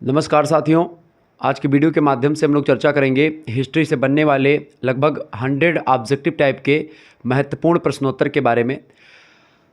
नमस्कार साथियों। आज की वीडियो के माध्यम से हम लोग चर्चा करेंगे हिस्ट्री से बनने वाले लगभग 100 ऑब्जेक्टिव टाइप के महत्वपूर्ण प्रश्नोत्तर के बारे में।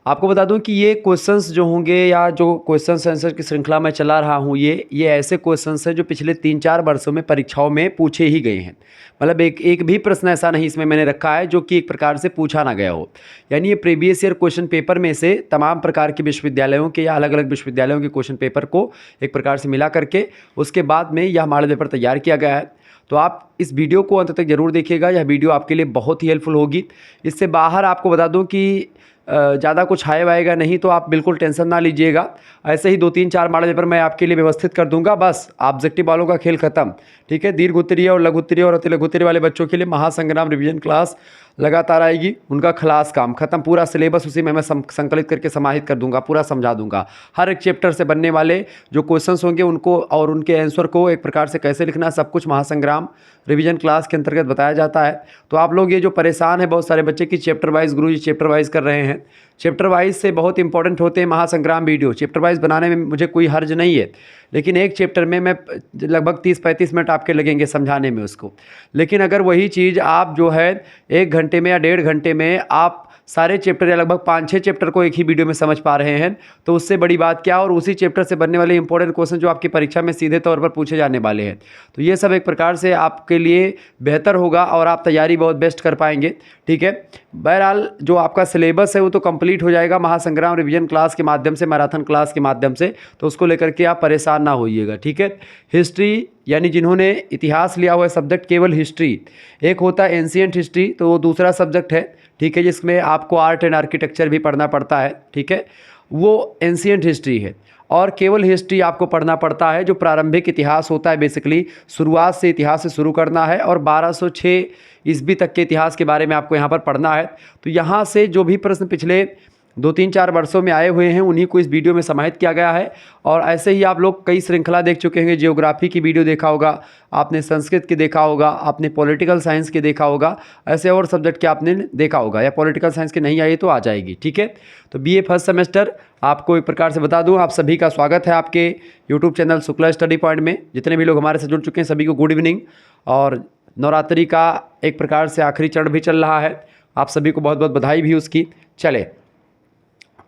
आपको बता दूं कि ये क्वेश्चंस जो होंगे या जो क्वेश्चंस आंसर की श्रृंखला मैं चला रहा हूँ ये ऐसे क्वेश्चंस हैं जो पिछले 3-4 वर्षों में परीक्षाओं में पूछे ही गए हैं। मतलब एक भी प्रश्न ऐसा नहीं इसमें मैंने रखा है जो कि एक प्रकार से पूछा ना गया हो। यानी ये प्रीवियस ईयर क्वेश्चन पेपर में से तमाम प्रकार के विश्वविद्यालयों के या अलग अलग विश्वविद्यालयों के क्वेश्चन पेपर को एक प्रकार से मिला करके उसके बाद में यह मॉडल पेपर तैयार किया गया है। तो आप इस वीडियो को अंत तक जरूर देखिएगा। यह वीडियो आपके लिए बहुत ही हेल्पफुल होगी। इससे बाहर आपको बता दूं कि ज़्यादा कुछ आएगा नहीं, तो आप बिल्कुल टेंशन ना लीजिएगा। ऐसे ही 2-3-4 मॉडल पेपर मैं आपके लिए व्यवस्थित कर दूंगा, बस ऑब्जेक्टिव वालों का खेल खत्म। ठीक है, दीर्घ उत्तरीय और लघु उत्तरीय और अति लघु उत्तरीय वाले बच्चों के लिए महासंग्राम रिवीजन क्लास लगातार आएगी। उनका खलास काम खत्म, पूरा सिलेबस उसी में मैं संकलित करके समाहित कर दूंगा, पूरा समझा दूंगा। हर एक चैप्टर से बनने वाले जो क्वेश्चंस होंगे उनको और उनके आंसर को एक प्रकार से कैसे लिखना, सब कुछ महासंग्राम रिवीजन क्लास के अंतर्गत बताया जाता है। तो आप लोग ये जो परेशान है बहुत सारे बच्चे की चैप्टर वाइज गुरुजी चैप्टर वाइज कर रहे हैं, चैप्टर वाइज से बहुत इंपॉर्टेंट होते हैं महासंग्राम वीडियो। चैप्टर वाइज बनाने में मुझे कोई हर्ज नहीं है, लेकिन एक चैप्टर में मैं लगभग 30-35 मिनट आपके लगेंगे समझाने में उसको। लेकिन अगर वही चीज़ आप जो है 1 घंटे में या 1.5 घंटे में आप सारे चैप्टर या लगभग 5-6 चैप्टर को एक ही वीडियो में समझ पा रहे हैं, तो उससे बड़ी बात क्या। और उसी चैप्टर से बनने वाले इंपॉर्टेंट क्वेश्चन जो आपकी परीक्षा में सीधे तौर पर पूछे जाने वाले हैं, तो ये सब एक प्रकार से आपके लिए बेहतर होगा और आप तैयारी बहुत बेस्ट कर पाएंगे। ठीक है, बहरहाल जो आपका सिलेबस है वो तो कंप्लीट हो जाएगा महासंग्राम रिवीजन क्लास के माध्यम से, मैराथन क्लास के माध्यम से, तो उसको लेकर के आप परेशान ना होइएगा। ठीक है, हिस्ट्री यानी जिन्होंने इतिहास लिया हुआ है सब्जेक्ट केवल हिस्ट्री, एक होता है एंशिएंट हिस्ट्री, तो वो दूसरा सब्जेक्ट है। ठीक है, जिसमें आपको आर्ट एंड आर्किटेक्चर भी पढ़ना पड़ता है। ठीक है, वो एंशिएंट हिस्ट्री है। और केवल हिस्ट्री आपको पढ़ना पड़ता है जो प्रारंभिक इतिहास होता है। बेसिकली शुरुआत से इतिहास से शुरू करना है और 1206 ईस्वी तक के इतिहास के बारे में आपको यहाँ पर पढ़ना है। तो यहाँ से जो भी प्रश्न पिछले 2-3-4 वर्षों में आए हुए हैं उन्हीं को इस वीडियो में समाहित किया गया है। और ऐसे ही आप लोग कई श्रृंखला देख चुके होंगे, जियोग्राफी की वीडियो देखा होगा आपने, संस्कृत की देखा होगा आपने, पॉलिटिकल साइंस की देखा होगा, ऐसे और सब्जेक्ट के आपने देखा होगा, या पॉलिटिकल साइंस की नहीं आई तो आ जाएगी। ठीक है, तो बीए फर्स्ट सेमेस्टर आपको एक प्रकार से बता दूं, आप सभी का स्वागत है आपके YouTube channel Shukla study point में। जितने भी लोग हमारे से जुड़ चुके हैं सभी को गुड इवनिंग। और नवरात्रि का एक प्रकार से आखिरी चरण भी चल रहा है, आप सभी को बहुत बहुत बधाई भी उसकी। चले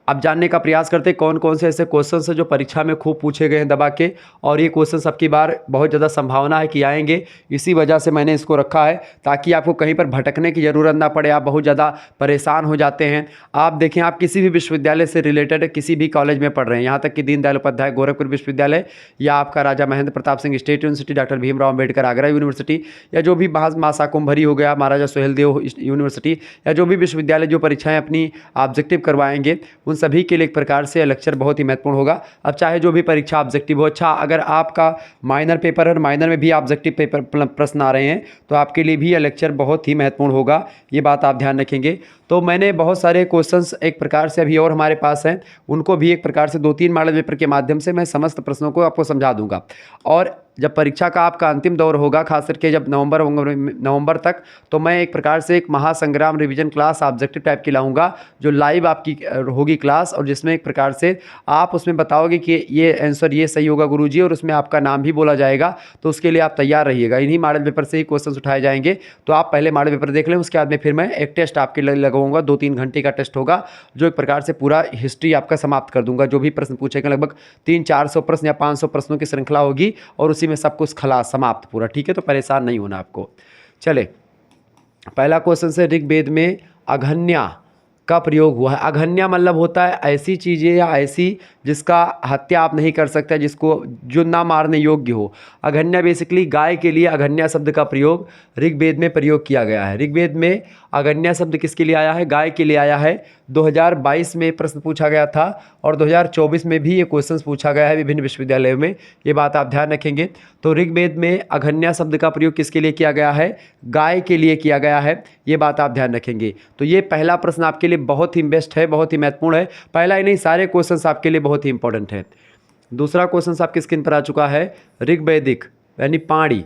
अब जानने का प्रयास करते हैं कौन कौन से ऐसे क्वेश्चंस हैं जो परीक्षा में खूब पूछे गए हैं दबा के, और ये क्वेश्चंस अब की बार बहुत ज़्यादा संभावना है कि आएंगे। इसी वजह से मैंने इसको रखा है ताकि आपको कहीं पर भटकने की ज़रूरत ना पड़े, आप बहुत ज़्यादा परेशान हो जाते हैं। आप देखें, आप किसी भी विश्वविद्यालय से रिलेटेड किसी भी कॉलेज में पढ़ रहे हैं, यहाँ तक कि दीनदयाल उपाध्याय गोरखपुर विश्वविद्यालय, या आपका Raja Mahendra Pratap Singh state university, doctor Bhimrao Ambedkar Agra university, या जो भी मासा कुंभरी हो गया महाराजा सुहेलदेव यूनिवर्सिटी, या जो भी विश्वविद्यालय जो परीक्षाएँ अपनी ऑब्जेक्टिव करवाएंगे, उन सभी के लिए एक प्रकार से लेक्चर बहुत ही महत्वपूर्ण होगा। अब चाहे जो भी परीक्षा ऑब्जेक्टिव हो, अच्छा अगर आपका माइनर पेपर है, माइनर में भी ऑब्जेक्टिव पेपर प्रश्न आ रहे हैं, तो आपके लिए भी यह लेक्चर बहुत ही महत्वपूर्ण होगा, ये बात आप ध्यान रखेंगे। तो मैंने बहुत सारे क्वेश्चंस एक प्रकार से अभी और हमारे पास हैं, उनको भी एक प्रकार से 2-3 मॉडल पेपर के माध्यम से मैं समस्त प्रश्नों को आपको समझा दूंगा। और जब परीक्षा का आपका अंतिम दौर होगा, खास करके जब नवंबर तक, तो मैं एक प्रकार से एक महासंग्राम रिवीजन क्लास ऑब्जेक्टिव टाइप की लाऊंगा जो लाइव आपकी होगी क्लास, और जिसमें एक प्रकार से आप उसमें बताओगे कि ये आंसर ये सही होगा गुरुजी, और उसमें आपका नाम भी बोला जाएगा। तो उसके लिए आप तैयार रहिएगा, इन्हीं मॉडल पेपर से ही क्वेश्चन उठाए जाएंगे। तो आप पहले मॉडल पेपर देख लें, उसके बाद में फिर मैं एक टेस्ट आपके लिए लगाऊंगा, 2-3 घंटे का टेस्ट होगा, जो एक प्रकार से पूरा हिस्ट्री आपका समाप्त कर दूंगा। जो भी प्रश्न पूछेगा लगभग 300-400 प्रश्न या 500 प्रश्नों की श्रृंखला होगी, और उसी में सब कुछ खलास समाप्त पूरा। ठीक है, तो परेशान नहीं होना आपको। चले, पहला क्वेश्चन से ऋग्वेद में अघन्या का प्रयोग हुआ है। अघन्या मतलब होता है ऐसी चीज़ें या ऐसी जिसका हत्या आप नहीं कर सकते, जिसको जो ना मारने योग्य हो। अघन्या बेसिकली गाय के लिए अघन्या शब्द का प्रयोग ऋग्वेद में प्रयोग किया गया है। ऋग्वेद में अघन्या शब्द किसके लिए आया है? गाय के लिए आया है। 2022 में प्रश्न पूछा गया था, और 2024 में भी ये क्वेश्चन पूछा गया है विभिन्न विश्वविद्यालयों में, ये बात आप ध्यान रखेंगे। तो ऋग्वेद में अघन्या शब्द का प्रयोग किसके लिए किया गया है? गाय के लिए किया गया है, ये बात आप ध्यान रखेंगे। तो ये पहला प्रश्न आपके लिए बहुत ही बेस्ट है, बहुत ही महत्वपूर्ण है। पहला ही नहीं, सारे क्वेश्चंस आपके लिए बहुत ही इंपॉर्टेंट है। दूसरा क्वेश्चन आपकी स्क्रीन पर आ चुका है, ऋग्वैदिक यानी पाणी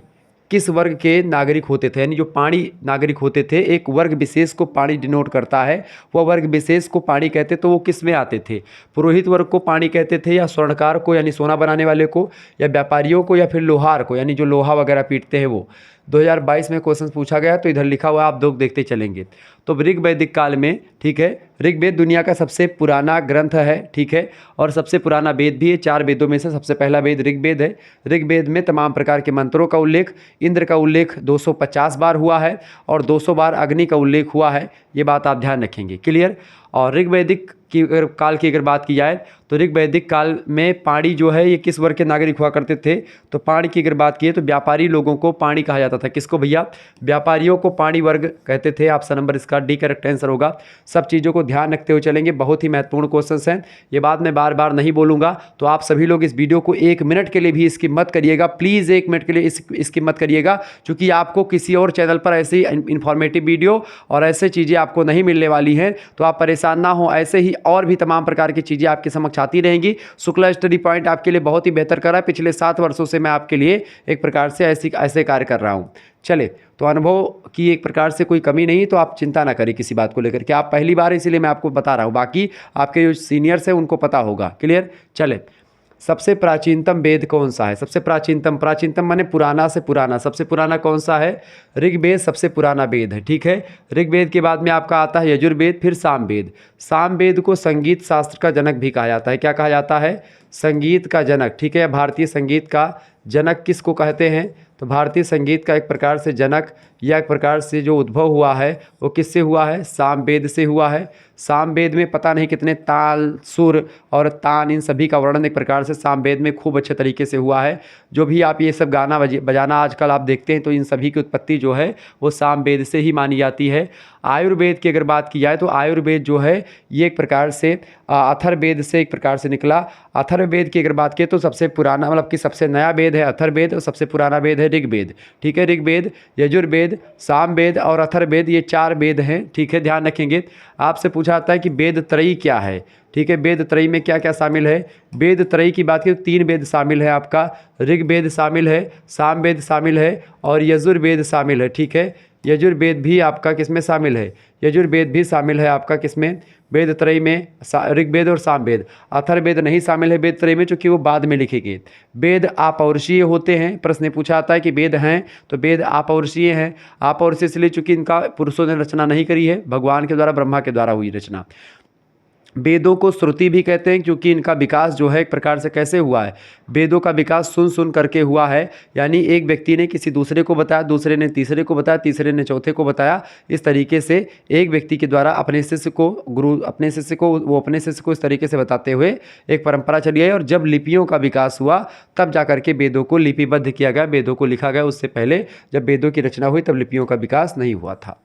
किस वर्ग के नागरिक होते थे, यानी जो पाणी नागरिक होते थे, एक वर्ग विशेष को पाणी डिनोट करता है, वह वर्ग विशेष को पाणी कहते, तो वो किस में आते थे? पुरोहित वर्ग को पाणी कहते थे, या स्वर्णकार को यानी सोना बनाने वाले को, या व्यापारियों को, या फिर लोहार को यानी जो लोहा वगैरह पीटते हैं वो। 2022 में क्वेश्चन पूछा गया, तो इधर लिखा हुआ है, आप लोग देखते चलेंगे। तो ऋग वैदिक काल में, ठीक है, ऋग्वेद दुनिया का सबसे पुराना ग्रंथ है, ठीक है, और सबसे पुराना वेद भी है। 4 वेदों में से सबसे पहला वेद ऋग्वेद है। ऋग्वेद में तमाम प्रकार के मंत्रों का उल्लेख, इंद्र का उल्लेख 250 बार हुआ है और 200 बार अग्नि का उल्लेख हुआ है। ये बात आप ध्यान रखेंगे, क्लियर। और ऋग्वैदिक की अगर काल की अगर बात की जाए, तो ऋग्वैदिक काल में पाणी जो है ये किस वर्ग के नागरिक हुआ करते थे? तो पाणी की अगर बात की तो व्यापारी लोगों को पाणी कहा जाता था। किसको भैया? व्यापारियों को पाणी वर्ग कहते थे। ऑप्शन नंबर इसका डी करेक्ट आंसर होगा। सब चीज़ों को ध्यान रखते हुए चलेंगे, बहुत ही महत्वपूर्ण क्वेश्चन हैं। ये बात मैं बार बार नहीं बोलूँगा, तो आप सभी लोग इस वीडियो को 1 मिनट के लिए भी स्किप मत करिएगा, प्लीज़ 1 मिनट के लिए स्किप मत करिएगा, क्योंकि आपको किसी और चैनल पर ऐसी इन्फॉर्मेटिव वीडियो और ऐसे चीज़ें आपको नहीं मिलने वाली हैं। तो आप परेशान ना हो, ऐसे ही और भी तमाम प्रकार की चीज़ें आपके समक्ष आती रहेंगी। शुक्ला स्टडी पॉइंट आपके लिए बहुत ही बेहतर कर रहा है। पिछले 7 वर्षों से मैं आपके लिए एक प्रकार से ऐसे कार्य कर रहा हूँ। चले, तो अनुभव की एक प्रकार से कोई कमी नहीं, तो आप चिंता ना करें किसी बात को लेकर के। आप पहली बार, इसीलिए मैं आपको बता रहा हूँ, बाकी आपके जो सीनियर्स हैं उनको पता होगा, क्लियर। चले, सबसे प्राचीनतम वेद कौन सा है? सबसे प्राचीनतम माने पुराना से पुराना। सबसे पुराना कौन सा है? ऋग्वेद सबसे पुराना वेद है, ठीक है। ऋग्वेद के बाद में आपका आता है यजुर्वेद, फिर सामवेद। सामवेद को संगीत शास्त्र का जनक भी कहा जाता है। क्या कहा जाता है? संगीत का जनक, ठीक है। भारतीय संगीत का जनक किसको कहते हैं? तो भारतीय संगीत का एक प्रकार से जनक या एक प्रकार से जो उद्भव हुआ है वो किससे हुआ है? सामवेद से हुआ है। सामवेद में पता नहीं कितने ताल, सुर और तान, इन सभी का वर्णन एक प्रकार से सामवेद में खूब अच्छे तरीके से हुआ है। जो भी आप ये सब गाना बजाना आजकल आप देखते हैं, तो इन सभी की उत्पत्ति जो है वो सामवेद से ही मानी जाती है। आयुर्वेद की अगर बात की जाए, तो आयुर्वेद जो है ये एक प्रकार से अथर्ववेद से एक प्रकार से निकला। अथर्ववेद की अगर बात की तो सबसे पुराना, मतलब कि सबसे नया वेद है अथर्ववेद, और सबसे पुराना वेद है ऋग्वेद, ठीक है। ऋग्वेद, यजुर्वेद, सामवेद और अथर्ववेद, ये 4 वेद हैं, ठीक है, ध्यान रखेंगे। आपसे पूछा जाता है कि वेद त्रयी क्या है, ठीक है। वेद त्रयी में क्या क्या शामिल है? वेद त्रयी की बात की तो 3 वेद शामिल है आपका। ऋग्वेद शामिल है, सामवेद शामिल है और यजुर्वेद शामिल है, ठीक है। यजुर्वेद भी आपका किसमें शामिल है? यजुर्वेद भी शामिल है आपका किसमें? वेद त्रयी में, ऋग्वेद और सामवेद। अथर्ववेद नहीं शामिल है वेद त्रयी में, चूँकि वो बाद में लिखे गए। वेद अपौरुषीय होते हैं। प्रश्न पूछा आता है कि वेद हैं, तो वेद अपौरुषीय हैं। अपौरुषीय इसलिए चूँकि इनका पुरुषों ने रचना नहीं करी है, भगवान के द्वारा, ब्रह्मा के द्वारा हुई रचना। वेदों को श्रुति भी कहते हैं, क्योंकि इनका विकास जो है एक प्रकार से कैसे हुआ है? वेदों का विकास सुन करके हुआ है, यानी एक व्यक्ति ने किसी दूसरे को बताया, दूसरे ने तीसरे को बताया, तीसरे ने चौथे को बताया। इस तरीके से एक व्यक्ति के द्वारा अपने शिष्य को, वो अपने शिष्य को इस तरीके से बताते हुए एक परंपरा चली आई। और जब लिपियों का विकास हुआ, तब जाकर के वेदों को लिपिबद्ध किया गया, वेदों को लिखा गया। उससे पहले जब वेदों की रचना हुई, तब लिपियों का विकास नहीं हुआ था।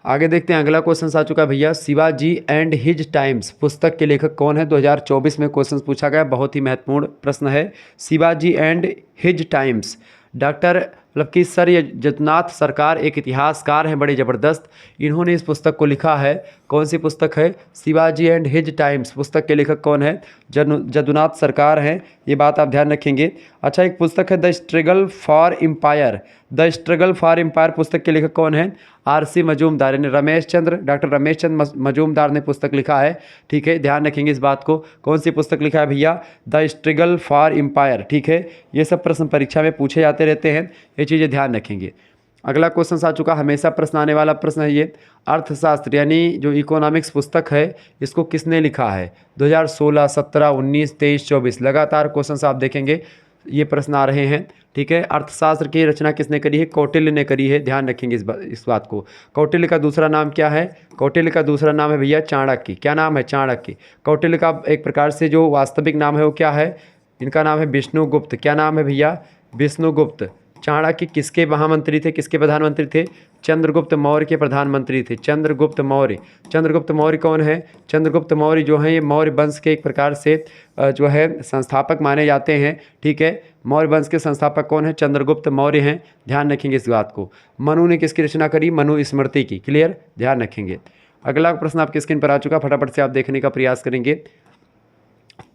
आगे देखते हैं, अगला क्वेश्चन आ चुका है भैया। शिवाजी एंड हिज टाइम्स पुस्तक के लेखक कौन है? 2024 में क्वेश्चन पूछा गया, बहुत ही महत्वपूर्ण प्रश्न है। Shivaji and his times, doctor मतलब कि सर जदुनाथ सरकार एक इतिहासकार हैं बड़े ज़बरदस्त, इन्होंने इस पुस्तक को लिखा है। कौन सी पुस्तक है? Shivaji and his times. पुस्तक के लेखक कौन है? जदुनाथ सरकार हैं, ये बात आप ध्यान रखेंगे। अच्छा, एक पुस्तक है the struggle for empire. The struggle for empire पुस्तक के लेखक कौन है? आर.सी. मजूमदार, यानी डॉक्टर रमेश चंद्र मजूमदार ने पुस्तक लिखा है, ठीक है, ध्यान रखेंगे इस बात को। कौन सी पुस्तक लिखा है भैया? द स्ट्रगल फॉर एम्पायर, ठीक है। ये सब प्रश्न परीक्षा में पूछे जाते रहते हैं, ये चीज़ें ध्यान रखेंगे। अगला क्वेश्चन आ चुका, हमेशा प्रश्न आने वाला प्रश्न है ये। अर्थशास्त्र यानी जो इकोनॉमिक्स पुस्तक है, इसको किसने लिखा है? 2016, 17, 19, 23, 24 लगातार क्वेश्चन आप देखेंगे, ये प्रश्न आ रहे हैं, ठीक है। अर्थशास्त्र की रचना किसने करी है? कौटिल्य ने करी है, ध्यान रखेंगे इस बात को। कौटिल्य का दूसरा नाम क्या है? कौटिल्य का दूसरा नाम है भैया चाणक्य। क्या नाम है? चाणक्य। कौटिल्य का एक प्रकार से जो वास्तविक नाम है वो क्या है? इनका नाम है विष्णुगुप्त। क्या नाम है भैया? विष्णुगुप्त। चाणक्य किसके महामंत्री थे, किसके प्रधानमंत्री थे? चंद्रगुप्त मौर्य के प्रधानमंत्री थे। चंद्रगुप्त मौर्य। चंद्रगुप्त मौर्य कौन है? चंद्रगुप्त मौर्य जो हैं ये मौर्य वंश के एक प्रकार से जो है संस्थापक माने जाते हैं, ठीक है। मौर्य वंश के संस्थापक कौन है? चंद्रगुप्त मौर्य हैं, ध्यान रखेंगे इस बात को। मनु ने किसकी रचना करी? मनु स्मृति की, क्लियर, ध्यान रखेंगे। अगला प्रश्न आपकी स्क्रीन पर आ चुका, फटाफट से आप देखने का प्रयास करेंगे।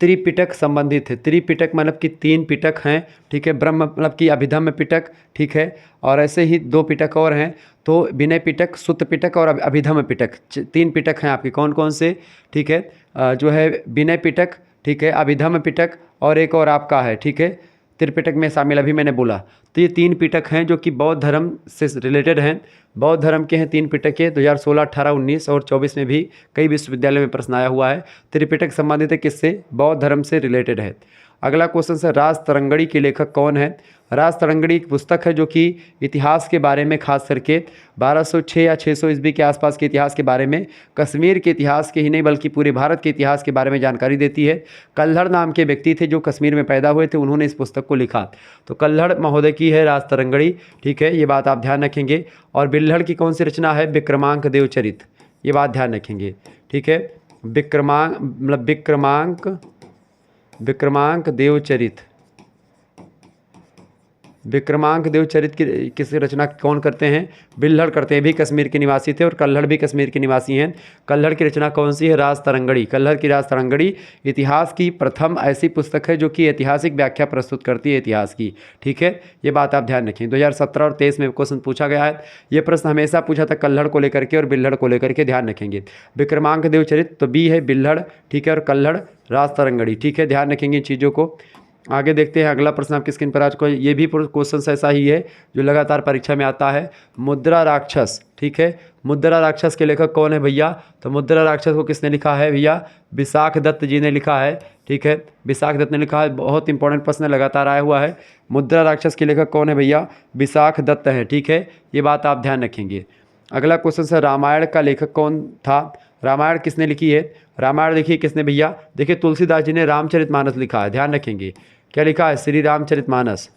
त्रिपिटक संबंधित है। त्रिपिटक मतलब कि 3 पिटक हैं, ठीक है। ब्रह्म मतलब कि अभिधम्म पिटक, ठीक है। और ऐसे ही 2 पिटक और हैं, तो विनय पिटक, सुत्त पिटक और अभिधम्म पिटक, 3 पिटक हैं आपके। कौन कौन से, ठीक है, जो है विनय पिटक, ठीक है, अभिधम्म पिटक और एक और आपका है, ठीक है, त्रिपिटक में शामिल अभी मैंने बोला। तो ये 3 पिटक हैं जो कि बौद्ध धर्म से रिलेटेड हैं। बौद्ध धर्म के हैं 3 पिटक के। 2016, 18, 19 और 24 में भी कई विश्वविद्यालय में प्रश्न आया हुआ है। त्रिपिटक संबंधित है किससे? बौद्ध धर्म से रिलेटेड है। अगला क्वेश्चन है, राज तरंगड़ी के लेखक कौन है? राज तरंगड़ी एक पुस्तक है जो कि इतिहास के बारे में, खास करके 1206 या 600 ईस्वी के आसपास के इतिहास के बारे में, कश्मीर के इतिहास के ही नहीं बल्कि पूरे भारत के इतिहास के बारे में जानकारी देती है। कल्हड़ नाम के व्यक्ति थे जो कश्मीर में पैदा हुए थे, उन्होंने इस पुस्तक को लिखा। तो कल्हड़ महोदय की है राज तरंगड़ी, ठीक है, ये बात आप ध्यान रखेंगे। और बिल्हड़ की कौन सी रचना है? विक्रमांक देवचरित, ये बात ध्यान रखेंगे, ठीक है। विक्रमांक देवचरित, विक्रमांक देवचरित की किसकी रचना कौन करते हैं? बिल्हड़ करते हैं। भी कश्मीर के निवासी थे और कल्हड़ भी कश्मीर के निवासी हैं। कल्हड़ की रचना कौन सी है? राज तरंगड़ी। कल्हड़ की राज तरंगड़ी इतिहास की प्रथम ऐसी पुस्तक है जो कि ऐतिहासिक व्याख्या प्रस्तुत करती है इतिहास की, ठीक है, ये बात आप ध्यान रखें। 2017 और 23 में क्वेश्चन पूछा गया है। ये प्रश्न हमेशा पूछा था कल्हड़ को लेकर के और बिल्हड़ को लेकर के, ध्यान रखेंगे। विक्रमांक देवचरित तो बी है बिल्हड़, ठीक है, और कल्हड़ राज तरंगड़ी, ठीक है, ध्यान रखेंगे इन चीज़ों को। आगे देखते हैं अगला प्रश्न आपकी स्क्रीन पर आ चुका है। ये भी क्वेश्चन ऐसा ही है जो लगातार परीक्षा में आता है। मुद्रा राक्षस, ठीक है, मुद्रा राक्षस के लेखक कौन है भैया? तो मुद्रा राक्षस को किसने लिखा है भैया? विशाख दत्त जी ने लिखा है, ठीक है, विशाख दत्त ने लिखा है। बहुत इंपॉर्टेंट प्रश्न लगातार आया हुआ है। मुद्रा राक्षस के लेखक कौन है भैया? विशाख दत्त है, ठीक है, ये बात आप ध्यान रखेंगे। अगला क्वेश्चन है, रामायण का लेखक कौन था? रामायण किसने लिखी है? रामायण देखिए किसने भैया? देखिए तुलसीदास जी ने रामचरितमानस लिखा है, ध्यान रखेंगे। क्या लिखा है? श्री रामचरितमानस।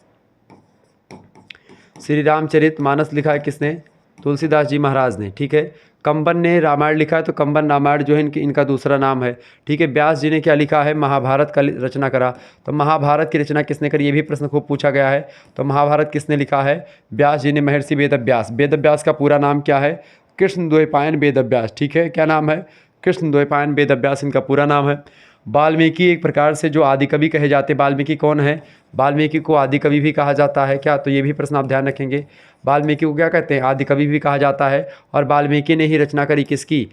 श्री रामचरितमानस लिखा है किसने? तुलसीदास जी महाराज ने, ठीक है। कंबन ने रामायण लिखा है, तो कंबन रामायण जो है इनका दूसरा नाम है, ठीक है। व्यास जी ने क्या लिखा है? महाभारत का रचना करा। तो महाभारत की रचना किसने करी? ये भी प्रश्न खूब पूछा गया है। तो महाभारत किसने लिखा है? व्यास जी ने, महर्षि वेदव्यास। वेदव्यास का पूरा नाम क्या है? कृष्णद्वैपायन वेदव्यास, ठीक है, क्या नाम है? कृष्णद्वैपायन वेदव्यास इनका पूरा नाम है। वाल्मीकि एक प्रकार से जो आदि कवि कहे जाते हैं, वाल्मीकि कौन है? वाल्मीकि को आदि कवि भी कहा जाता है क्या? तो ये भी प्रश्न आप ध्यान रखेंगे। वाल्मीकि को क्या कहते हैं? आदि कवि भी कहा जाता है। और वाल्मीकि ने ही रचना करी किसकी?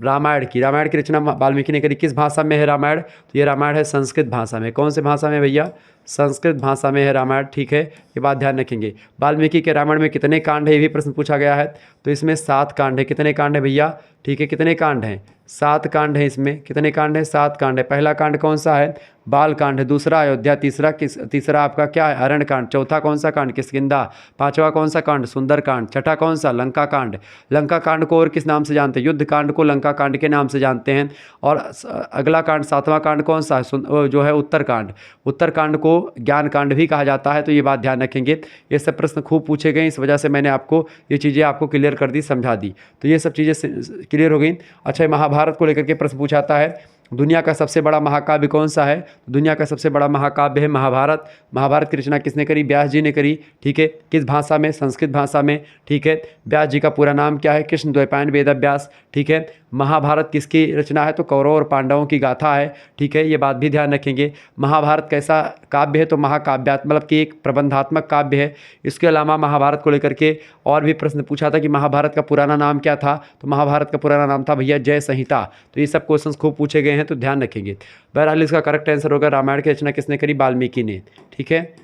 रामायण की। रामायण की रचना वाल्मीकि ने करी। किस भाषा में है रामायण? तो ये रामायण है संस्कृत भाषा में। कौन से भाषा में भैया? संस्कृत भाषा में है रामायण, ठीक है, ये बात ध्यान रखेंगे। वाल्मीकि के रामायण में कितने कांड है? ये भी प्रश्न पूछा गया है। तो इसमें 7 कांड है। कितने कांड है भैया? ठीक है, कितने कांड हैं? 7 कांड है। इसमें कितने कांड हैं? 7 कांड है। पहला कांड कौन सा है? बाल कांड है। दूसरा अयोध्या। तीसरा आपका क्या है? अरण्य कांड। चौथा कौन सा कांड? किष्किंधा। पांचवा कौन सा कांड? सुंदर कांड। छठा कौन सा? लंका कांड। लंका कांड को और किस नाम से जानते हैं? युद्ध कांड को लंका कांड के नाम से जानते हैं। और अगला कांड 7वां कांड कौन सा है? जो है उत्तर कांड। उत्तर कांड को ज्ञान कांड भी कहा जाता है। तो ये बात ध्यान रखेंगे। ये सब प्रश्न खूब पूछे गए, इस वजह से मैंने आपको ये चीज़ें आपको क्लियर कर दी, समझा दी। तो ये सब चीज़ें क्लियर हो गई। अच्छा, महाभारत को लेकर के प्रश्न पूछाता है, दुनिया का सबसे बड़ा महाकाव्य कौन सा है? दुनिया का सबसे बड़ा महाकाव्य है महाभारत। महाभारत की रचना किसने करी? व्यास जी ने करी, ठीक है। किस भाषा में? संस्कृत भाषा में, ठीक है। व्यास जी का पूरा नाम क्या है? कृष्णद्वैपायन वेदव्यास, ठीक है। महाभारत किसकी रचना है? तो कौरव और पांडवों की गाथा है, ठीक है, ये बात भी ध्यान रखेंगे। महाभारत कैसा काव्य है? तो महाकाव्यात्मक, मतलब कि एक प्रबंधात्मक काव्य है। इसके अलावा महाभारत को लेकर के और भी प्रश्न पूछा था कि महाभारत का पुराना नाम क्या था? तो महाभारत का पुराना नाम था भैया जय संहिता। तो ये सब क्वेश्चन खूब पूछे गए हैं, तो ध्यान रखेंगे। बहरहाल इसका करेक्ट आंसर होगा रामायण की रचना किसने करी? वाल्मीकि ने, ठीक है।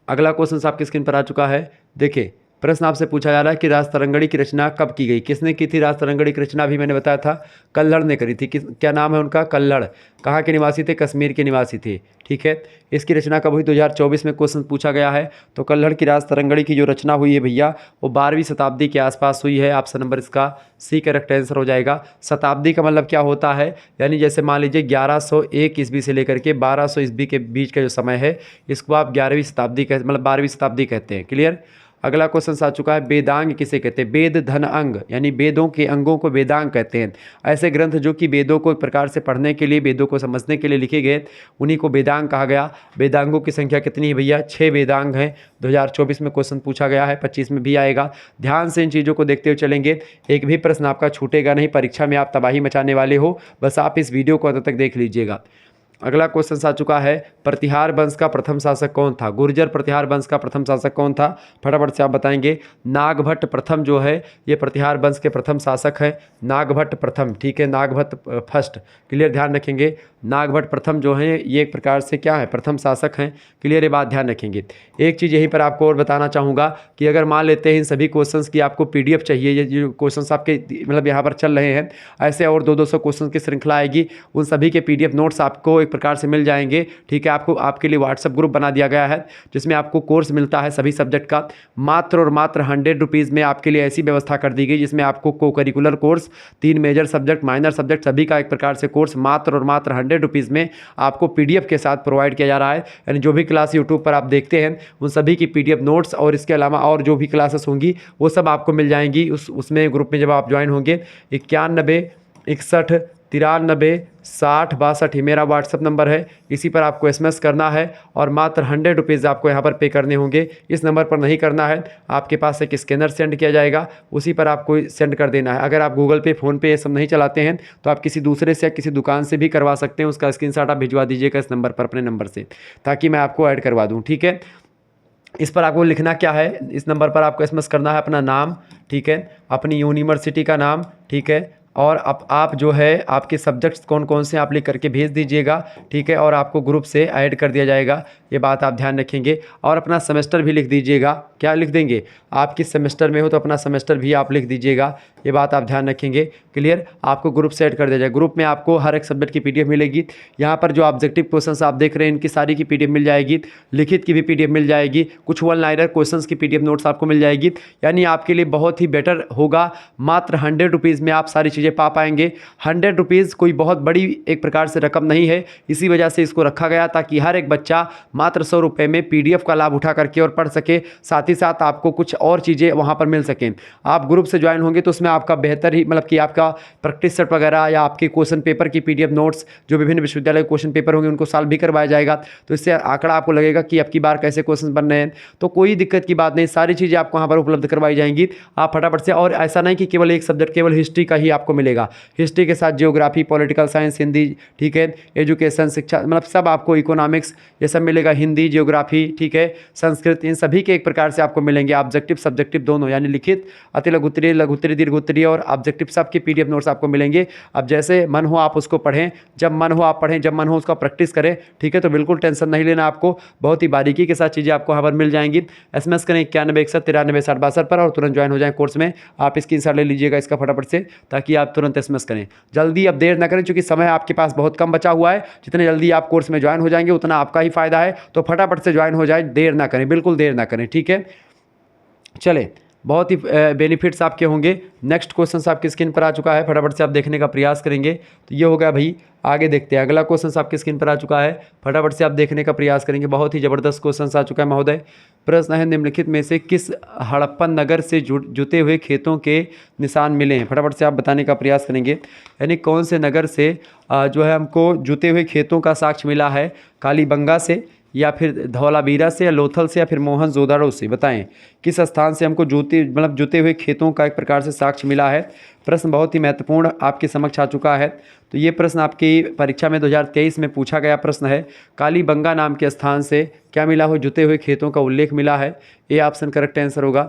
अगला क्वेश्चन आपकी स्क्रीन पर आ चुका है। देखिए प्रश्न आपसे पूछा जा रहा है कि राज तरंगड़ी की रचना कब की गई? किसने की थी राज तरंगड़ी की रचना? भी मैंने बताया था कल्हड़ ने करी थी। क्या नाम है उनका? कल्हड़। कहाँ के निवासी थे? कश्मीर के निवासी थे, ठीक है। इसकी रचना कब हुई? 2024 में क्वेश्चन पूछा गया है। तो कल्हड़ की राज तरंगड़ी की जो रचना हुई है भैया, वो 12वीं शताब्दी के आसपास हुई है। ऑप्शन नंबर इसका सी करेक्ट आंसर हो जाएगा। शताब्दी का मतलब क्या होता है? यानी जैसे मान लीजिए 1101 ईस्वी से लेकर के 1200 ईस्वी के बीच का जो समय है, इसको आप 11वीं शताब्दी मतलब 12वीं शताब्दी कहते हैं। क्लियर? अगला क्वेश्चन आ चुका है, वेदांग किसे कहते हैं? वेद धन अंग, यानी वेदों के अंगों को वेदांग कहते हैं। ऐसे ग्रंथ जो कि वेदों को एक प्रकार से पढ़ने के लिए, वेदों को समझने के लिए लिखे गए, उन्हीं को वेदांग कहा गया। वेदांगों की संख्या कितनी है भैया? 6 वेदांग हैं। 2024 में क्वेश्चन पूछा गया है, 25 में भी आएगा। ध्यान से इन चीज़ों को देखते हुए चलेंगे, एक भी प्रश्न आपका छूटेगा नहीं। परीक्षा में आप तबाही मचाने वाले हो, बस आप इस वीडियो को अंत तक देख लीजिएगा। अगला क्वेश्चन आ चुका है, प्रतिहार वंश का प्रथम शासक कौन था? गुर्जर प्रतिहार वंश का प्रथम शासक कौन था? फटाफट से आप बताएंगे। नागभट्ट प्रथम जो है ये प्रतिहार वंश के प्रथम शासक है, नागभट्ट प्रथम, ठीक है, नागभट्ट फर्स्ट, क्लियर, ध्यान रखेंगे। नागभट्ट प्रथम जो है ये एक प्रकार से क्या है? प्रथम शासक हैं, क्लियर, ये बात ध्यान रखेंगे। एक चीज़ यहीं पर आपको और बताना चाहूँगा कि अगर मान लेते हैं इन सभी क्वेश्चंस की आपको PDF चाहिए, ये जो क्वेश्चंस आपके मतलब यहाँ पर चल रहे हैं, ऐसे और 200 क्वेश्चन की श्रृंखला आएगी, उन सभी के PDF नोट्स आपको एक प्रकार से मिल जाएंगे, ठीक है। आपको आपके लिए व्हाट्सएप ग्रुप बना दिया गया है जिसमें आपको कोर्स मिलता है सभी सब्जेक्ट का, मात्र और मात्र 100 रुपीज़ में आपके लिए ऐसी व्यवस्था कर दी गई जिसमें आपको को curricular course, 3 major subject, minor subject, सभी का एक प्रकार से कोर्स मात्र और मात्र 100 रुपीज़ में आपको PDF के साथ प्रोवाइड किया जा रहा है। यानी जो भी क्लास यूट्यूब पर आप देखते हैं उन सभी की PDF नोट्स और इसके अलावा और जो भी क्लासेस होंगी वो सब आपको मिल जाएंगी उसमें ग्रुप में जब आप ज्वाइन होंगे। 91 61 93 60 62 ही मेरा व्हाट्सअप नंबर है, इसी पर आपको SMS करना है और मात्र 100 रुपीज़ आपको यहाँ पर पे करने होंगे। इस नंबर पर नहीं करना है, आपके पास एक स्कैनर सेंड किया जाएगा, उसी पर आपको सेंड कर देना है। अगर आप गूगल पे, फ़ोनपे ये सब नहीं चलाते हैं तो आप किसी दूसरे से या किसी दुकान से भी करवा सकते हैं, उसका स्क्रीनशॉट आप भिजवा दीजिएगा इस नंबर पर, अपने नंबर से, ताकि मैं आपको ऐड करवा दूँ, ठीक है। इस पर आपको लिखना क्या है, इस नंबर पर आपको SMS करना है अपना नाम, ठीक है, अपनी यूनिवर्सिटी का नाम, ठीक है, और आप जो है आपके सब्जेक्ट्स कौन कौन से आप लिख करके भेज दीजिएगा, ठीक है, और आपको ग्रुप से ऐड कर दिया जाएगा, ये बात आप ध्यान रखेंगे। और अपना सेमेस्टर भी लिख दीजिएगा, क्या लिख देंगे? आप किस सेमेस्टर में हो तो अपना सेमेस्टर भी आप लिख दीजिएगा, ये बात आप ध्यान रखेंगे, क्लियर। आपको ग्रुप से ऐड कर दिया जाएगा। ग्रुप में आपको हर एक सब्जेक्ट की PDF मिलेगी। यहाँ पर जो ऑब्जेक्टिव क्वेश्चंस आप देख रहे हैं इनकी सारी की PDF मिल जाएगी, लिखित की भी PDF मिल जाएगी, कुछ वन लाइनर क्वेश्चंस की PDF नोट्स आपको मिल जाएगी। यानी आपके लिए बहुत ही बेटर होगा, मात्र 100 रुपीज़ में आप सारी चीज़ें पा पाएंगे। 100 रुपीज़ कोई बहुत बड़ी एक प्रकार से रकम नहीं है, इसी वजह से इसको रखा गया ताकि हर एक बच्चा मात्र 100 रुपये में PDF का लाभ उठा करके और पढ़ सके, साथ ही साथ आपको कुछ और चीज़ें वहाँ पर मिल सकें। आप ग्रुप से ज्वाइन होंगे तो उसमें आपका बेहतर ही मतलब कि आपका प्रैक्टिस सेट वगैरह या आपके क्वेश्चन पेपर की PDF नोट्स, जो विभिन्न विश्वविद्यालय के क्वेश्चन पेपर होंगे उनको सॉल्व भी करवाया जाएगा, तो इससे आंकड़ा आपको लगेगा कि अब की बार कैसे क्वेश्चन बन रहे हैं। तो कोई दिक्कत की बात नहीं, सारी चीज़ें आपको वहाँ पर उपलब्ध करवाई जाएंगी, आप फटाफट से। और ऐसा नहीं कि केवल एक सब्जेक्ट, केवल हिस्ट्री का ही आपको मिलेगा, हिस्ट्री के साथ जियोग्राफी, पॉलिटिकल साइंस, हिंदी, ठीक है, एजुकेशन, शिक्षा, मतलब सब आपको, इकोनॉमिक्स, ये सब मिलेगा, हिंदी, जियोग्राफी, ठीक है, संस्कृत, इन सभी के एक प्रकार से आपको मिलेंगे। ऑब्जेक्टिव सब्जेक्टिव दोनों, यानी लिखित, अति लघुत्तरीय, लघुत्तरीय, दीर्घोत्तरीय और ऑब्जेक्टिव सबके PDF नोट्स आपको मिलेंगे। अब जैसे मन हो आप उसको पढ़ें, जब मन हो आप पढ़ें, जब मन हो उसका प्रैक्टिस करें, ठीक है। तो बिल्कुल टेंशन नहीं लेना, आपको बहुत ही बारीकी के साथ चीज़ें आपको यहाँ पर मिल जाएंगी। SMS करें 91 61 93 60 62 पर और तुरंत ज्वाइन हो जाएं कोर्स में। आप स्क्रीनशॉट ले लीजिएगा इसका फटाफट से, ताकि आप तुरंत SMS करें जल्दी, अब देर ना करें, क्योंकि समय आपके पास बहुत कम बचा हुआ है। जितने जल्दी आप कोर्स में ज्वाइन हो जाएंगे उतना आपका ही फायदा है, तो फटाफट से ज्वाइन हो जाए, देर ना करें, बिल्कुल देर ना करें, ठीक है। चले, बहुत ही बेनिफिट्स आपके होंगे। नेक्स्ट क्वेश्चन आपकी स्क्रीन पर आ चुका है, फटाफट से आप देखने का प्रयास करेंगे। तो ये हो गया भाई, आगे देखते हैं। अगला क्वेश्चन आपकी स्क्रीन पर आ चुका है, फटाफट से आप देखने का प्रयास करेंगे। बहुत ही ज़बरदस्त क्वेश्चन आ चुका है महोदय। प्रश्न है, निम्नलिखित में से किस हड़प्पन नगर से जुते हुए खेतों के निशान मिले हैं? फटाफट से आप बताने का प्रयास करेंगे, यानी कौन से नगर से जो है हमको जुते हुए खेतों का साक्ष्य मिला है? कालीबंगा से, या फिर धौलावीरा से, या लोथल से, या फिर मोहनजोदड़ो से? बताएं किस स्थान से हमको जुते हुए खेतों का एक प्रकार से साक्ष्य मिला है। प्रश्न बहुत ही महत्वपूर्ण आपके समक्ष आ चुका है। तो ये प्रश्न आपकी परीक्षा में 2023 में पूछा गया प्रश्न है। कालीबंगा नाम के स्थान से क्या मिला हो? जुते हुए खेतों का उल्लेख मिला है, ये ऑप्शन करेक्ट आंसर होगा।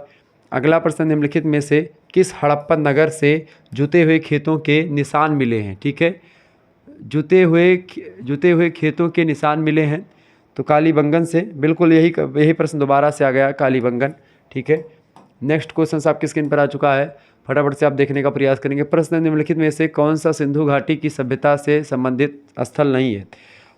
अगला प्रश्न, निम्नलिखित में से किस हड़प्पन नगर से जुते हुए खेतों के निशान मिले हैं? ठीक है, जुते हुए खेतों के निशान मिले हैं, तो कालीबंगन से, बिल्कुल यही प्रश्न दोबारा से आ गया, कालीबंगन, ठीक है। नेक्स्ट क्वेश्चन आपकी स्क्रीन पर आ चुका है, फटाफट से आप देखने का प्रयास करेंगे। प्रश्न, निम्नलिखित में से कौन सा सिंधु घाटी की सभ्यता से संबंधित स्थल नहीं है?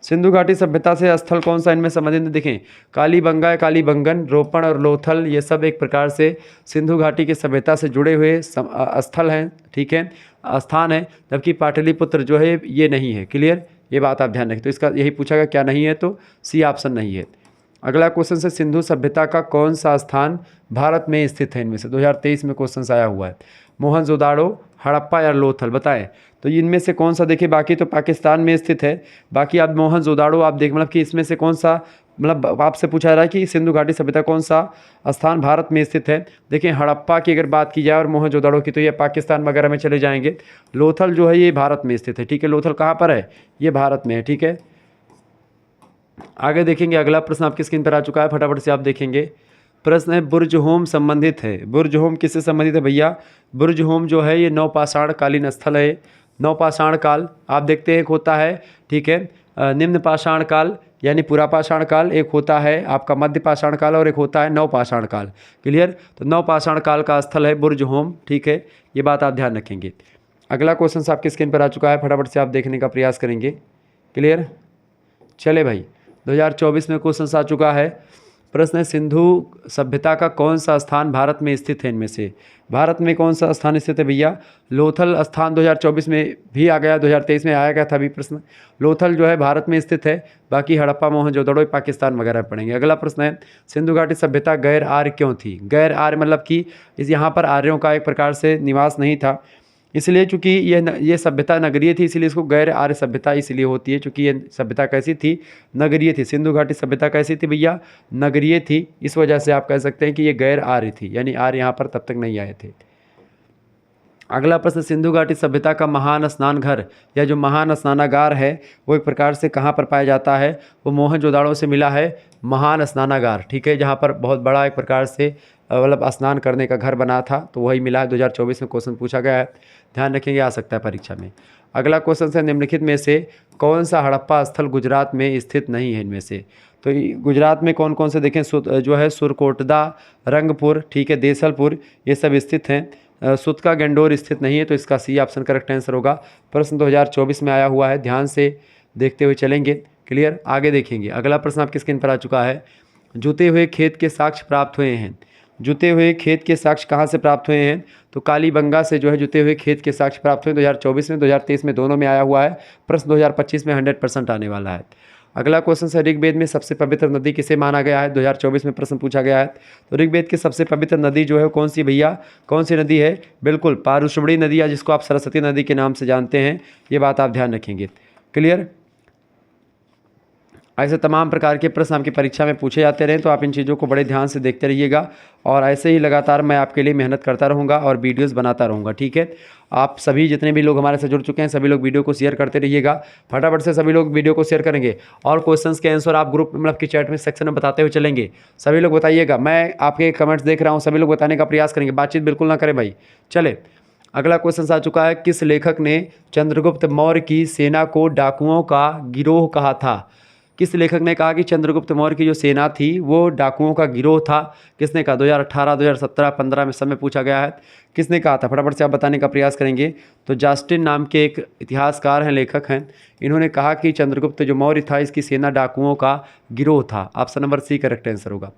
सिंधु घाटी सभ्यता से स्थल कौन सा इनमें संबंधित? देखें, कालीबंगा, कालीबंगन, रोपण और लोथल, ये सब एक प्रकार से सिंधु घाटी की सभ्यता से जुड़े हुए स्थल हैं, ठीक है, स्थान है, जबकि पाटलिपुत्र जो है ये नहीं है, क्लियर, ये बात आप ध्यान रखें। तो इसका यही पूछा गया क्या नहीं है, तो सी ऑप्शन नहीं है। अगला क्वेश्चन से सिंधु सभ्यता का कौन सा स्थान भारत में स्थित है इनमें से? 2023 में क्वेश्चन आया हुआ है। मोहनजोदाड़ो, हड़प्पा या लोथल, बताएं। तो इनमें से कौन सा? देखिए बाकी तो पाकिस्तान में स्थित है, बाकी आप मोहनजोदाड़ो आप देख मतलब कि इसमें से कौन सा, मतलब आपसे पूछा जा रहा है कि सिंधु घाटी सभ्यता कौन सा स्थान भारत में स्थित है। देखिए हड़प्पा की अगर बात की जाए और मोहनजोदाड़ो की तो ये पाकिस्तान वगैरह में चले जाएंगे। लोथल जो है ये भारत में स्थित है, ठीक है। लोथल कहाँ पर है? ये भारत में है, ठीक है। आगे देखेंगे, अगला प्रश्न आपकी स्क्रीन पर आ चुका है, फटाफट से आप देखेंगे। प्रश्न है बुर्ज होम संबंधित है। बुर्ज होम किससे संबंधित है भैया? बुर्ज होम जो है ये नवपाषाण कालीन स्थल है। नवपाषाण काल आप देखते हैं एक होता है, ठीक है, निम्न पाषाण काल यानी पुरापाषाण काल, एक होता है आपका मध्य पाषाण काल और एक होता है नवपाषाण काल। क्लियर? तो नवपाषाण काल का स्थल है बुर्ज होम, ठीक है, ये बात आप ध्यान रखेंगे। अगला क्वेश्चन आपकी स्क्रीन पर आ चुका है, फटाफट से आप देखने का प्रयास करेंगे। क्लियर? चले भाई, 2024 में क्वेश्चन आ चुका है। प्रश्न है सिंधु सभ्यता का कौन सा स्थान भारत में स्थित है? इनमें से भारत में कौन सा स्थान स्थित है भैया? लोथल स्थान 2024 में भी आ गया, 2023 में आया गया था अभी प्रश्न। लोथल जो है भारत में स्थित है, बाकी हड़प्पा, मोहनजोदड़ो पाकिस्तान वगैरह पढ़ेंगे। अगला प्रश्न है सिंधु घाटी सभ्यता गैर आर्य क्यों थी? गैर आर्य मतलब कि इस यहाँ पर आर्यों का एक प्रकार से निवास नहीं था, इसलिए चूंकि ये सभ्यता नगरीय थी, इसलिए इसको गैर आर्य सभ्यता इसलिए होती है क्योंकि ये सभ्यता कैसी थी? नगरीय थी। सिंधु घाटी सभ्यता कैसी थी भैया? नगरीय थी, इस वजह से आप कह सकते हैं कि ये गैर आर्य थी, यानी आर्य यहाँ पर तब तक नहीं आए थे। अगला प्रश्न सिंधु घाटी सभ्यता का महान स्नान घर या जो महान स्नानागार है वो एक प्रकार से कहाँ पर पाया जाता है? वो मोहनजोदाड़ो से मिला है महान स्नानागार, ठीक है, जहाँ पर बहुत बड़ा एक प्रकार से मतलब स्नान करने का घर बना था, तो वही मिला है। 2024 में क्वेश्चन पूछा गया है, ध्यान रखेंगे, आ सकता है परीक्षा में। अगला क्वेश्चन है निम्नलिखित में से कौन सा हड़प्पा स्थल गुजरात में स्थित नहीं है? इनमें से तो गुजरात में कौन कौन से देखें, जो है सुरकोटदा, रंगपुर, ठीक है, देसलपुर, ये सब स्थित हैं। सुत का गंडोर स्थित नहीं है, तो इसका सी ऑप्शन करेक्ट आंसर होगा। प्रश्न 2024 में आया हुआ है, ध्यान से देखते हुए चलेंगे। क्लियर? आगे देखेंगे, अगला प्रश्न आपकी स्क्रीन पर आ चुका है। जुते हुए खेत के साक्ष्य प्राप्त हुए हैं। जुते हुए खेत के साक्ष्य कहाँ से प्राप्त हुए हैं? तो कालीबंगा से जो है जुते हुए खेत के साक्ष्य प्राप्त हुए। 2024 में, 2023 में दोनों में आया हुआ है। प्रश्न 2025 में 100% आने वाला है। अगला क्वेश्चन है ऋग्वेद में सबसे पवित्र नदी किसे माना गया है? 2024 में प्रश्न पूछा गया है। तो ऋग्वेद की सबसे पवित्र नदी जो है कौन सी भैया? कौन सी नदी है? बिल्कुल पारुषमणी नदी, या जिसको आप सरस्वती नदी के नाम से जानते हैं, ये बात आप ध्यान रखेंगे। क्लियर? ऐसे तमाम प्रकार के प्रश्न आपकी परीक्षा में पूछे जाते रहें, तो आप इन चीज़ों को बड़े ध्यान से देखते रहिएगा, और ऐसे ही लगातार मैं आपके लिए मेहनत करता रहूँगा और वीडियोस बनाता रहूँगा, ठीक है। आप सभी जितने भी लोग हमारे से जुड़ चुके हैं, सभी लोग वीडियो को शेयर करते रहिएगा, फटाफट से सभी लोग वीडियो को शेयर करेंगे, और क्वेश्चंस के आंसर आप ग्रुप मतलब कि चैट में सेक्शन में बताते हुए चलेंगे। सभी लोग बताइएगा, मैं आपके कमेंट्स देख रहा हूँ, सभी लोग बताने का प्रयास करेंगे, बातचीत बिल्कुल ना करें भाई। चले, अगला क्वेश्चन आ चुका है। किस लेखक ने चंद्रगुप्त मौर्य की सेना को डाकुओं का गिरोह कहा था? किस लेखक ने कहा कि चंद्रगुप्त मौर्य की जो सेना थी वो डाकुओं का गिरोह था? किसने कहा? 2018, 2017, 15 में समय पूछा गया है। किसने कहा था? फटाफट से आप बताने का प्रयास करेंगे। तो जस्टिन नाम के एक इतिहासकार हैं, लेखक हैं, इन्होंने कहा कि चंद्रगुप्त जो मौर्य था इसकी सेना डाकुओं का गिरोह था। Option number C correct answer होगा।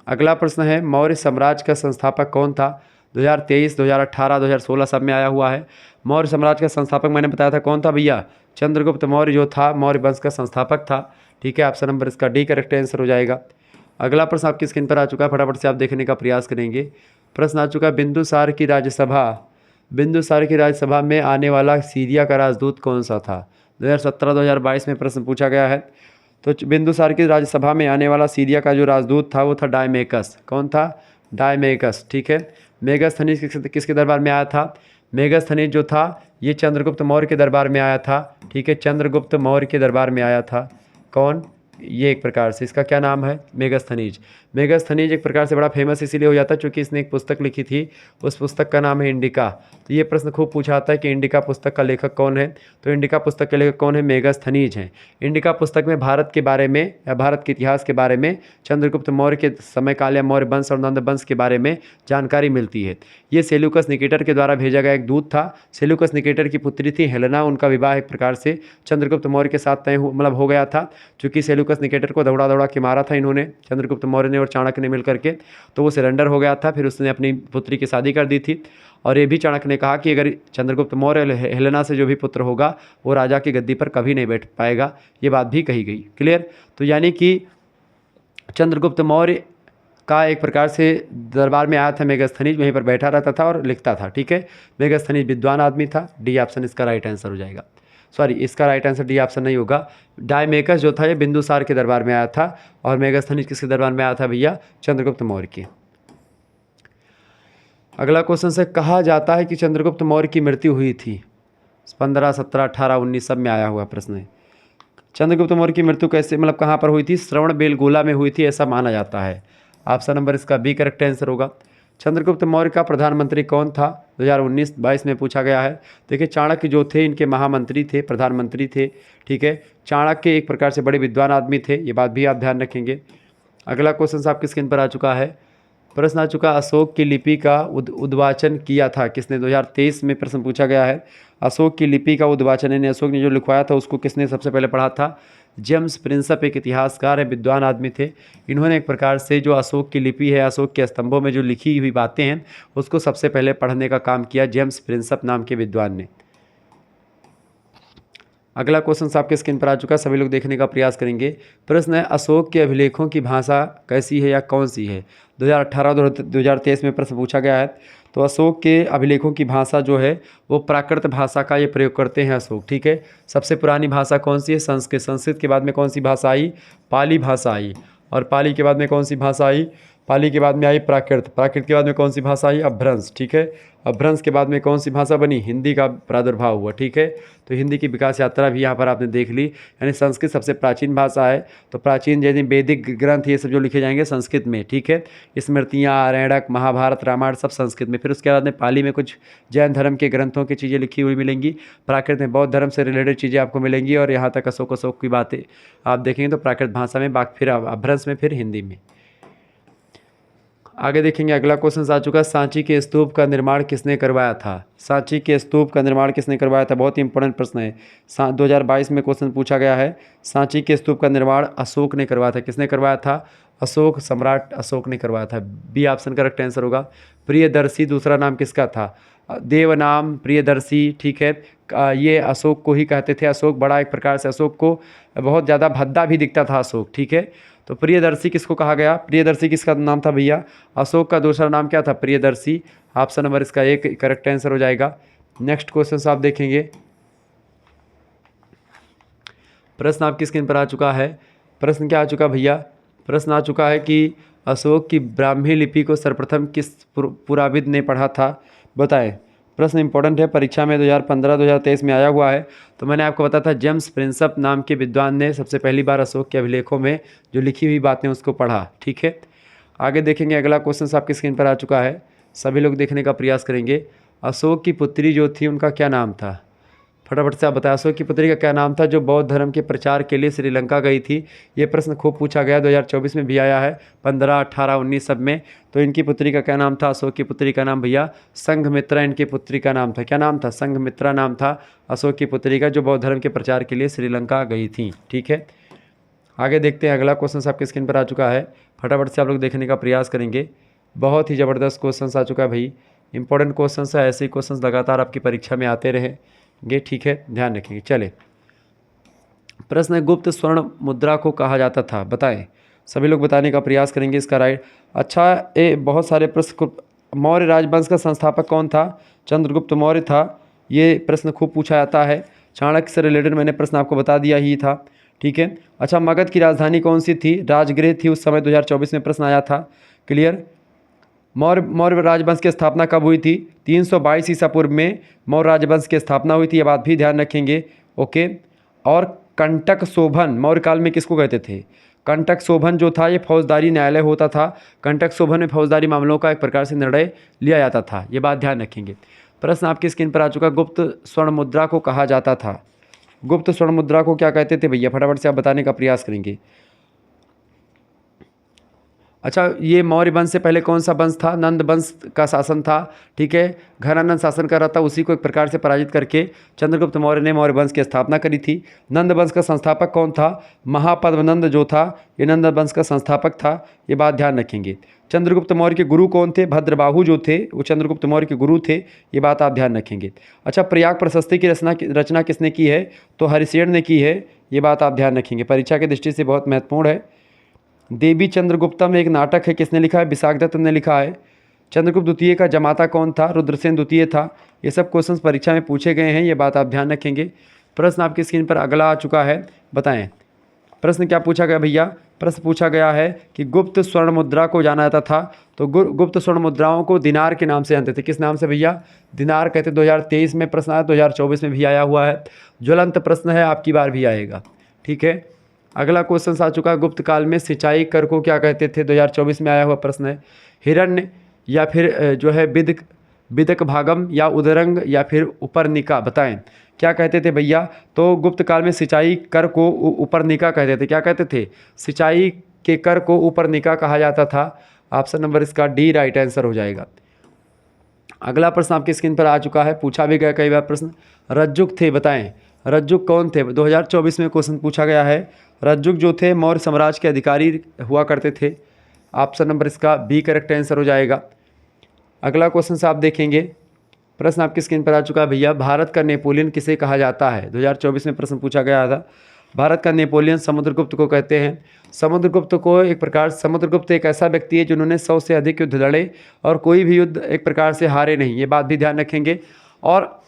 अगला प्रश्न है मौर्य साम्राज्य का संस्थापक कौन था? 2023, 2018, 2016 सब में आया हुआ है। मौर्य साम्राज्य का संस्थापक मैंने बताया था कौन था भैया? चंद्रगुप्त मौर्य जो था मौर्य वंश का संस्थापक था, ठीक है। ऑप्शन नंबर इसका डी करेक्ट आंसर हो जाएगा। अगला प्रश्न आपकी स्क्रीन पर आ चुका है, फटाफट से आप देखने का प्रयास करेंगे। प्रश्न आ चुका है बिंदुसार की राज्यसभा में आने वाला सीरिया का राजदूत कौन सा था? 2017-2022 में प्रश्न पूछा गया है। तो बिंदुसार की राज्यसभा में आने वाला सीरिया का जो राजदूत था वो था डायमेकस। कौन था? डायमेकस, ठीक है। मेगास्थनीज किसके दरबार में आया था? मेगास्थनीज जो था ये चंद्रगुप्त मौर्य के दरबार में आया था, ठीक है, चंद्रगुप्त मौर्य के दरबार में आया था। कौन? ये एक प्रकार से इसका क्या नाम है? मेगास्थनीज। मेगास्थनीज एक प्रकार से बड़ा फेमस इसीलिए हो जाता है क्योंकि इसने एक पुस्तक लिखी थी, उस पुस्तक का नाम है इंडिका। तो ये प्रश्न खूब पूछा जाता है कि इंडिका पुस्तक का लेखक कौन है? तो इंडिका पुस्तक के लेखक कौन है? मेगास्थनीज हैं। इंडिका पुस्तक में भारत के बारे में या भारत के इतिहास के बारे में, चंद्रगुप्त मौर्य के समय काल या मौर्य वंश और नंद वंश के बारे में जानकारी मिलती है। ये सेल्यूकस निकेटर के द्वारा भेजा गया एक दूत था। सेल्यूकस निकेटर की पुत्री थी हेलेना, उनका विवाह एक प्रकार से चंद्रगुप्त मौर्य के साथ तय मतलब हो गया था, चूँकि सेल्यूकस निकेटर को दौड़ा दौड़ा के मारा था इन्होंने, चंद्रगुप्त मौर्य ने और चाणक्य ने मिलकर के, तो वो सरेंडर हो गया था। फिर उसने अपनी पुत्री की शादी कर दी थी, और ये भी चाणक्य ने कहा कि अगर चंद्रगुप्त मौर्य हेलेना से जो भी पुत्र होगा वो राजा की गद्दी पर कभी नहीं बैठ पाएगा, ये बात भी कही गई। क्लियर? तो यानी कि चंद्रगुप्त मौर्य का एक प्रकार से दरबार में आया था मेगास्थनीज, वहीं पर बैठा रहता था और लिखता था। ठीक है, मेगास्थनीज विद्वान आदमी था। डी ऑप्शन इसका राइट आंसर हो जाएगा। सॉरी, इसका राइट आंसर डी ऑप्शन नहीं होगा। डायमेकस जो था ये बिंदुसार के दरबार में आया था, और मेगास्थनीज किसके दरबार में आया था भैया? चंद्रगुप्त मौर्य के। अगला क्वेश्चन से कहा जाता है कि चंद्रगुप्त मौर्य की मृत्यु हुई थी 15, 17, 18, 19 सब में आया हुआ प्रश्न है। चंद्रगुप्त मौर्य की मृत्यु कैसे, मतलब कहाँ पर हुई थी? श्रवणबेलगोला में हुई थी, ऐसा माना जाता है। ऑप्शन नंबर इसका बी करेक्ट आंसर होगा। चंद्रगुप्त मौर्य का प्रधानमंत्री कौन था? 2019-22 में पूछा गया है। देखिए, चाणक्य जो थे इनके महामंत्री थे, प्रधानमंत्री थे। ठीक है, चाणक्य एक प्रकार से बड़े विद्वान आदमी थे, ये बात भी आप ध्यान रखेंगे। अगला क्वेश्चन आपकी स्क्रीन पर आ चुका है। प्रश्न आ चुका, अशोक की लिपि का उद्वाचन किया था किसने? 2023 में प्रश्न पूछा गया है। अशोक की लिपि का उद्वाचन, यानी अशोक ने जो लिखवाया था उसको किसने सबसे पहले पढ़ा था? जेम्स प्रिंसप एक इतिहासकार है, विद्वान आदमी थे। इन्होंने एक प्रकार से जो अशोक की लिपि है, अशोक के स्तंभों में जो लिखी हुई बातें हैं, उसको सबसे पहले पढ़ने का काम किया जेम्स प्रिंसप नाम के विद्वान ने। अगला क्वेश्चन आपके स्क्रीन पर आ चुका है, सभी लोग देखने का प्रयास करेंगे। प्रश्न है, अशोक के अभिलेखों की भाषा कैसी है या कौन सी है? 2018-2023 में प्रश्न पूछा गया है। तो अशोक के अभिलेखों की भाषा जो है वो प्राकृत भाषा का ये प्रयोग करते हैं अशोक। ठीक है, सबसे पुरानी भाषा कौन सी है? संस्कृत। संस्कृत के बाद में कौन सी भाषा आई? पाली भाषा आई। और पाली के बाद में कौन सी भाषा आई? पाली के बाद में आई प्राकृत। प्राकृत के बाद में कौन सी भाषा आई? अपभ्रंश। ठीक है, अपभ्रंश के बाद में कौन सी भाषा बनी? हिंदी का प्रादुर्भाव हुआ। ठीक है, तो हिंदी की विकास यात्रा भी यहाँ पर आपने देख ली। यानी संस्कृत सबसे प्राचीन भाषा है, तो प्राचीन जैसे वैदिक ग्रंथ ये सब जो लिखे जाएंगे संस्कृत में। ठीक है, स्मृतियाँ, आरण्यक, महाभारत, रामायण सब संस्कृत में। फिर उसके बाद में पाली में कुछ जैन धर्म के ग्रंथों की चीज़ें लिखी हुई मिलेंगी। प्राकृत में बौद्ध धर्म से रिलेटेड चीज़ें आपको मिलेंगी, और यहाँ तक अशोक की बातें आप देखेंगे तो प्राकृत भाषा में, बाकी फिर अपभ्रंश में, फिर हिंदी में। आगे देखेंगे, अगला क्वेश्चन आ चुका है, सांची के स्तूप का निर्माण किसने करवाया था? सांची के स्तूप का निर्माण किसने करवाया था? बहुत ही इंपॉर्टेंट प्रश्न है। 2022 में क्वेश्चन पूछा गया है। सांची के स्तूप का निर्माण अशोक ने करवाया था। किसने करवाया था? अशोक, सम्राट अशोक ने करवाया था। बी ऑप्शन करेक्ट आंसर होगा। प्रियदर्शी दूसरा नाम किसका था? देवनाम प्रियदर्शी। ठीक है, ये अशोक को ही कहते थे। अशोक बड़ा एक प्रकार से, अशोक को बहुत ज़्यादा भद्दा भी दिखता था अशोक। ठीक है, तो प्रियदर्शी किसको कहा गया? प्रियदर्शी किसका नाम था भैया? अशोक का दूसरा नाम क्या था? प्रियदर्शी। ऑप्शन नंबर इसका एक करेक्ट आंसर हो जाएगा। नेक्स्ट क्वेश्चन आप देखेंगे, प्रश्न आपकी स्क्रीन पर आ चुका है। प्रश्न क्या आ चुका भैया? प्रश्न आ चुका है कि अशोक की ब्राह्मी लिपि को सर्वप्रथम किस पुराविद ने पढ़ा था? बताएं। प्रश्न इंपॉर्टेंट है, परीक्षा में 2015-2023 में आया हुआ है। तो मैंने आपको बताया था जेम्स प्रिंसप नाम के विद्वान ने सबसे पहली बार अशोक के अभिलेखों में जो लिखी हुई बातें उसको पढ़ा। ठीक है, आगे देखेंगे, अगला क्वेश्चन आपकी स्क्रीन पर आ चुका है, सभी लोग देखने का प्रयास करेंगे। अशोक की पुत्री जो थी उनका क्या नाम था? फटाफट से आप बताएं, अशोक की पुत्री का क्या नाम था जो बौद्ध धर्म के प्रचार के लिए श्रीलंका गई थी? ये प्रश्न खूब पूछा गया, 2024 में भी आया है, 15, 18, 19 सब में। तो इनकी पुत्री का क्या नाम था? अशोक की पुत्री का नाम भैया संघमित्रा इनकी पुत्री का नाम था। क्या नाम था? संघमित्रा नाम था अशोक की पुत्री का, जो बौद्ध धर्म के प्रचार के लिए श्रीलंका गई थी। ठीक है, आगे देखते हैं, अगला क्वेश्चन आपके स्क्रीन पर आ चुका है, फटाफट से आप लोग देखने का प्रयास करेंगे। बहुत ही ज़बरदस्त क्वेश्चन आ चुका है भाई, इंपॉर्टेंट क्वेश्चन है। ऐसे ही क्वेश्चन लगातार आपकी परीक्षा में आते रहेंगे। ठीक है, ध्यान रखेंगे। चले, प्रश्न है, गुप्त स्वर्ण मुद्रा को कहा जाता था? बताएं, सभी लोग बताने का प्रयास करेंगे इसका राइट। अच्छा, ये बहुत सारे प्रश्न। मौर्य राजवंश का संस्थापक कौन था? चंद्रगुप्त मौर्य था। ये प्रश्न खूब पूछा जाता है। चाणक्य से रिलेटेड मैंने प्रश्न आपको बता दिया ही था। ठीक है, अच्छा, मगध की राजधानी कौन सी थी? राजगृह थी उस समय, 2024 में प्रश्न आया था। क्लियर। मौर्य राजवंश की स्थापना कब हुई थी? 322 ईसा पूर्व में मौर्य राजवंश की स्थापना हुई थी, ये बात भी ध्यान रखेंगे। ओके, और कंटक शोभन मौर्य काल में किसको कहते थे? कंटक शोभन जो था ये फौजदारी न्यायालय होता था। कंटक शोभन में फौजदारी मामलों का एक प्रकार से निर्णय लिया जाता था, ये बात ध्यान रखेंगे। प्रश्न आपकी स्क्रीन पर आ चुका, गुप्त स्वर्ण मुद्रा को कहा जाता था? गुप्त स्वर्ण मुद्रा को क्या कहते थे भैया? फटाफट से आप बताने का प्रयास करेंगे। अच्छा, ये मौर्य वंश से पहले कौन सा वंश था? नंद वंश का शासन था। ठीक है, घनानंद शासन कर रहा था, उसी को एक प्रकार से पराजित करके चंद्रगुप्त मौर्य ने मौर्य वंश की स्थापना करी थी। नंद वंश का संस्थापक कौन था? महापद्मनंद जो था, ये नंद वंश का संस्थापक था, ये बात ध्यान रखेंगे। चंद्रगुप्त मौर्य के गुरु कौन थे? भद्रबाहु जो थे वो चंद्रगुप्त मौर्य के गुरु थे, ये बात आप ध्यान रखेंगे। अच्छा, प्रयाग प्रशस्ति की रचना किसने की है? तो हरिशेन ने की है, ये बात आप ध्यान रखेंगे, परीक्षा की दृष्टि से बहुत महत्वपूर्ण है। देवी चंद्रगुप्तम एक नाटक है, किसने लिखा है? विशाखदत्त ने लिखा है। चंद्रगुप्त द्वितीय का जमाता कौन था? रुद्रसेन द्वितीय था। ये सब क्वेश्चंस परीक्षा में पूछे गए हैं, ये बात आप ध्यान रखेंगे। प्रश्न आपकी स्क्रीन पर अगला आ चुका है, बताएं प्रश्न क्या पूछा गया भैया? प्रश्न पूछा गया है कि गुप्त स्वर्ण मुद्रा को जाना जाता था, तो गुप्त स्वर्ण मुद्राओं को दिनार के नाम से जानते थे। किस नाम से भैया? दिनार कहते। 2023 में प्रश्न आया, 2024 में भी आया हुआ है, ज्वलंत प्रश्न है, आपकी बार भी आएगा। ठीक है, अगला क्वेश्चन आ चुका है, गुप्त काल में सिंचाई कर को क्या कहते थे? 2024 में आया हुआ प्रश्न है। हिरण्य या फिर जो है बिदक भागम या उदरंग या फिर उपरनिका, बताएं क्या कहते थे भैया? तो गुप्त काल में सिंचाई कर को उपरनिका कहते थे। क्या कहते थे? सिंचाई के कर को उपरनिका कहा जाता था। ऑप्शन नंबर इसका डी राइट आंसर हो जाएगा। अगला प्रश्न आपकी स्क्रीन पर आ चुका है, पूछा भी गया कई बार प्रश्न। रज्जुक थे, बताएं रज्जुक कौन थे? 2024 में क्वेश्चन पूछा गया है। रज्जुक जो थे मौर्य साम्राज्य के अधिकारी हुआ करते थे। ऑप्शन नंबर इसका बी करेक्ट आंसर हो जाएगा। अगला क्वेश्चन से आप देखेंगे, प्रश्न आपकी स्क्रीन पर आ चुका है भैया, भारत का नेपोलियन किसे कहा जाता है? 2024 में प्रश्न पूछा गया था। भारत का नेपोलियन समुद्रगुप्त को कहते हैं। समुद्रगुप्त को एक प्रकार समुद्रगुप्त एक ऐसा व्यक्ति है जिन्होंने 100 से अधिक युद्ध लड़े और कोई भी युद्ध एक प्रकार से हारे नहीं, ये बात भी ध्यान रखेंगे। और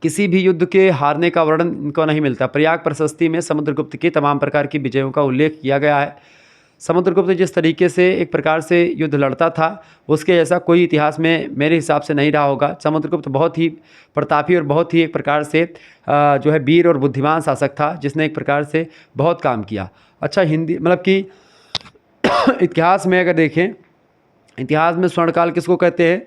किसी भी युद्ध के हारने का वर्णन इनको नहीं मिलता। प्रयाग प्रशस्ति में समुद्रगुप्त के तमाम प्रकार की विजयों का उल्लेख किया गया है। समुद्रगुप्त जिस तरीके से एक प्रकार से युद्ध लड़ता था, उसके जैसा कोई इतिहास में मेरे हिसाब से नहीं रहा होगा। समुद्रगुप्त बहुत ही प्रतापी और बहुत ही एक प्रकार से जो है वीर और बुद्धिमान शासक था, जिसने एक प्रकार से बहुत काम किया। अच्छा, हिंदी मतलब कि इतिहास में अगर देखें, इतिहास में स्वर्णकाल किसको कहते हैं?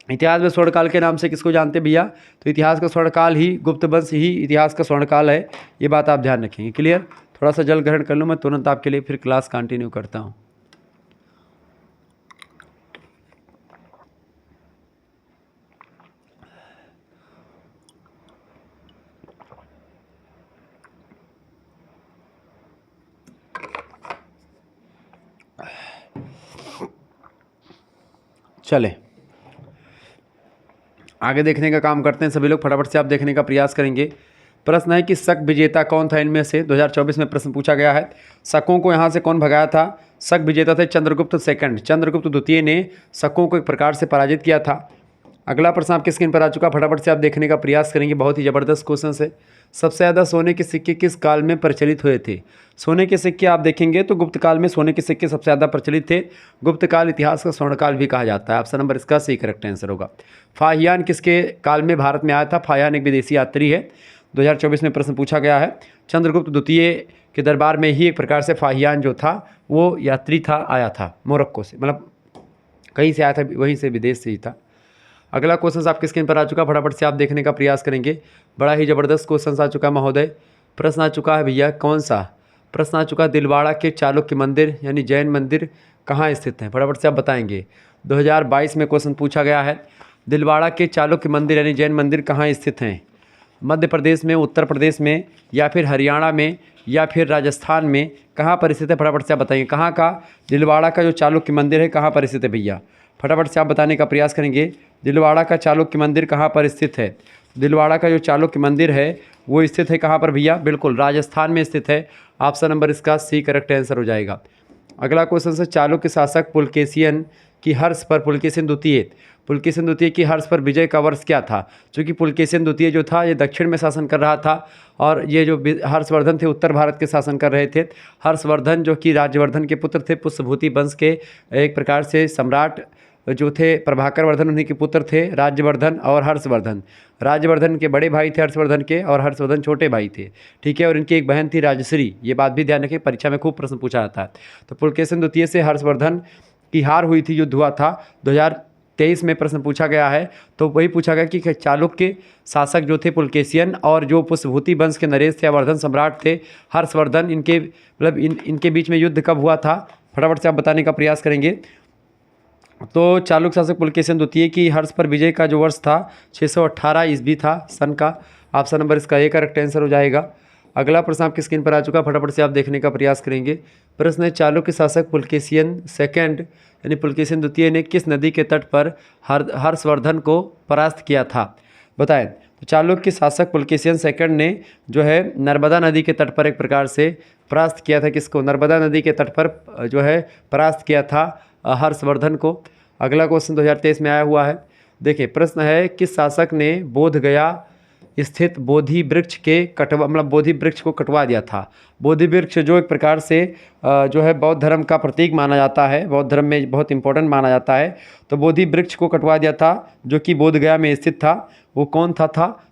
इतिहास में स्वर्णकाल के नाम से किसको जानते हैं भैया? तो इतिहास का स्वर्णकाल ही गुप्त वंश ही इतिहास का स्वर्णकाल है, ये बात आप ध्यान रखेंगे। क्लियर? थोड़ा सा जल ग्रहण कर लूँ, मैं तुरंत आपके लिए फिर क्लास कंटिन्यू करता हूँ। चले आगे देखने का काम करते हैं सभी लोग, फटाफट से आप देखने का प्रयास करेंगे। प्रश्न है कि शक विजेता कौन था इनमें से? 2024 में प्रश्न पूछा गया है। शकों को यहाँ से कौन भगाया था? शक विजेता थे चंद्रगुप्त सेकंड। चंद्रगुप्त द्वितीय ने शकों को एक प्रकार से पराजित किया था। अगला प्रश्न आपकी स्क्रीन पर आ चुका, फटाफट से आप देखने का प्रयास करेंगे, बहुत ही ज़बरदस्त क्वेश्चन है। सबसे ज़्यादा सोने के सिक्के किस काल में प्रचलित हुए थे? सोने के सिक्के आप देखेंगे तो गुप्त काल में सोने के सिक्के सबसे ज़्यादा प्रचलित थे। गुप्त काल इतिहास का स्वर्णकाल भी कहा जाता है। ऑप्शन नंबर इसका सही करेक्ट आंसर होगा। फाहियान किसके काल में भारत में आया था? फाहियान एक विदेशी यात्री है। 2024 में प्रश्न पूछा गया है। चंद्रगुप्त द्वितीय के दरबार में ही एक प्रकार से फाहियान जो था वो यात्री था, आया था मोरक्को से, मतलब कहीं से आया था, वहीं से विदेश से ही था। अगला क्वेश्चन आपके स्क्रीन पर आ चुका, फटाफट से आप देखने का प्रयास करेंगे। बड़ा ही ज़बरदस्त क्वेश्चन आ चुका है महोदय। प्रश्न आ चुका है भैया, कौन सा प्रश्न आ चुका है? दिलवाड़ा के चालुक्य मंदिर यानी जैन मंदिर कहाँ स्थित है? फटाफट से आप बताएंगे। 2022 में क्वेश्चन पूछा गया है, दिलवाड़ा के चालुक्य मंदिर यानी जैन मंदिर कहाँ स्थित हैं? मध्य प्रदेश में, उत्तर प्रदेश में, या फिर हरियाणा में, या फिर राजस्थान में, कहाँ पर स्थित है? फटाफट से आप बताएंगे। कहाँ का दिलवाड़ा का जो चालुक्य मंदिर है कहाँ पर स्थित है भैया? फटाफट से आप बताने का प्रयास करेंगे। दिलवाड़ा का चालुक्य मंदिर कहाँ पर स्थित है? दिलवाड़ा का जो चालुक्य मंदिर है वो स्थित है कहाँ पर भैया? बिल्कुल राजस्थान में स्थित है। ऑप्शन नंबर इसका सी करेक्ट आंसर हो जाएगा। अगला क्वेश्चन है, चालुक्य शासक पुलकेशियन की हर्ष पर पुलकेशिन द्वितीय की हर्ष पर विजय का वर्ष क्या था? चूँकि पुलकेशिन द्वितीय जो था ये दक्षिण में शासन कर रहा था और ये जो हर्षवर्धन थे उत्तर भारत के शासन कर रहे थे। हर्षवर्धन जो कि राज्यवर्धन के पुत्र थे, पुष्यभूति वंश के एक प्रकार से सम्राट जो थे प्रभाकर वर्धन, उन्हीं के पुत्र थे राज्यवर्धन और हर्षवर्धन। राज्यवर्धन के बड़े भाई थे हर्षवर्धन के, और हर्षवर्धन छोटे भाई थे। ठीक है, और इनकी एक बहन थी राजश्री, ये बात भी ध्यान रखें, परीक्षा में खूब प्रश्न पूछा जाता है। तो पुलकेशिन द्वितीय से हर्षवर्धन की हार हुई थी, युद्ध हुआ था। 2023 में प्रश्न पूछा गया है, तो वही पूछा गया कि चालुक्य शासक जो थे पुलकेशियन और जो पुष्यभूति वंश के नरेश थे, वर्धन सम्राट थे हर्षवर्धन, इनके मतलब इनके बीच में युद्ध कब हुआ था? फटाफट से आप बताने का प्रयास करेंगे। तो चालुक्य शासक पुलकेशिन द्वितीय की हर्ष पर विजय का जो वर्ष था 618 ईस्वी था सन का। ऑप्शन नंबर इसका ए करेक्ट आंसर हो जाएगा। अगला प्रश्न आपकी स्क्रीन पर आ चुका, फटाफट से आप देखने का प्रयास करेंगे। प्रश्न है, चालुक्य शासक पुलकेशिन सेकंड यानी पुलकेशिन द्वितीय ने किस नदी के तट पर हर्षवर्धन को परास्त किया था? बताएं। तो चालुक्य शासक पुलकेशिन सेकंड ने जो है नर्मदा नदी के तट पर एक प्रकार से परास्त किया था। किसको? नर्मदा नदी के तट पर जो है परास्त किया था हर्षवर्धन को। अगला क्वेश्चन 2023 में आया हुआ है। देखिए प्रश्न है, किस शासक ने बोध गया स्थित बोधि वृक्ष के बोधि वृक्ष को कटवा दिया था? बोधि वृक्ष जो एक प्रकार से जो है बौद्ध धर्म का प्रतीक माना जाता है, बौद्ध धर्म में बहुत इंपॉर्टेंट माना जाता है। तो बोधि वृक्ष को कटवा दिया था जो कि बोध गया में स्थित था। वो कौन था?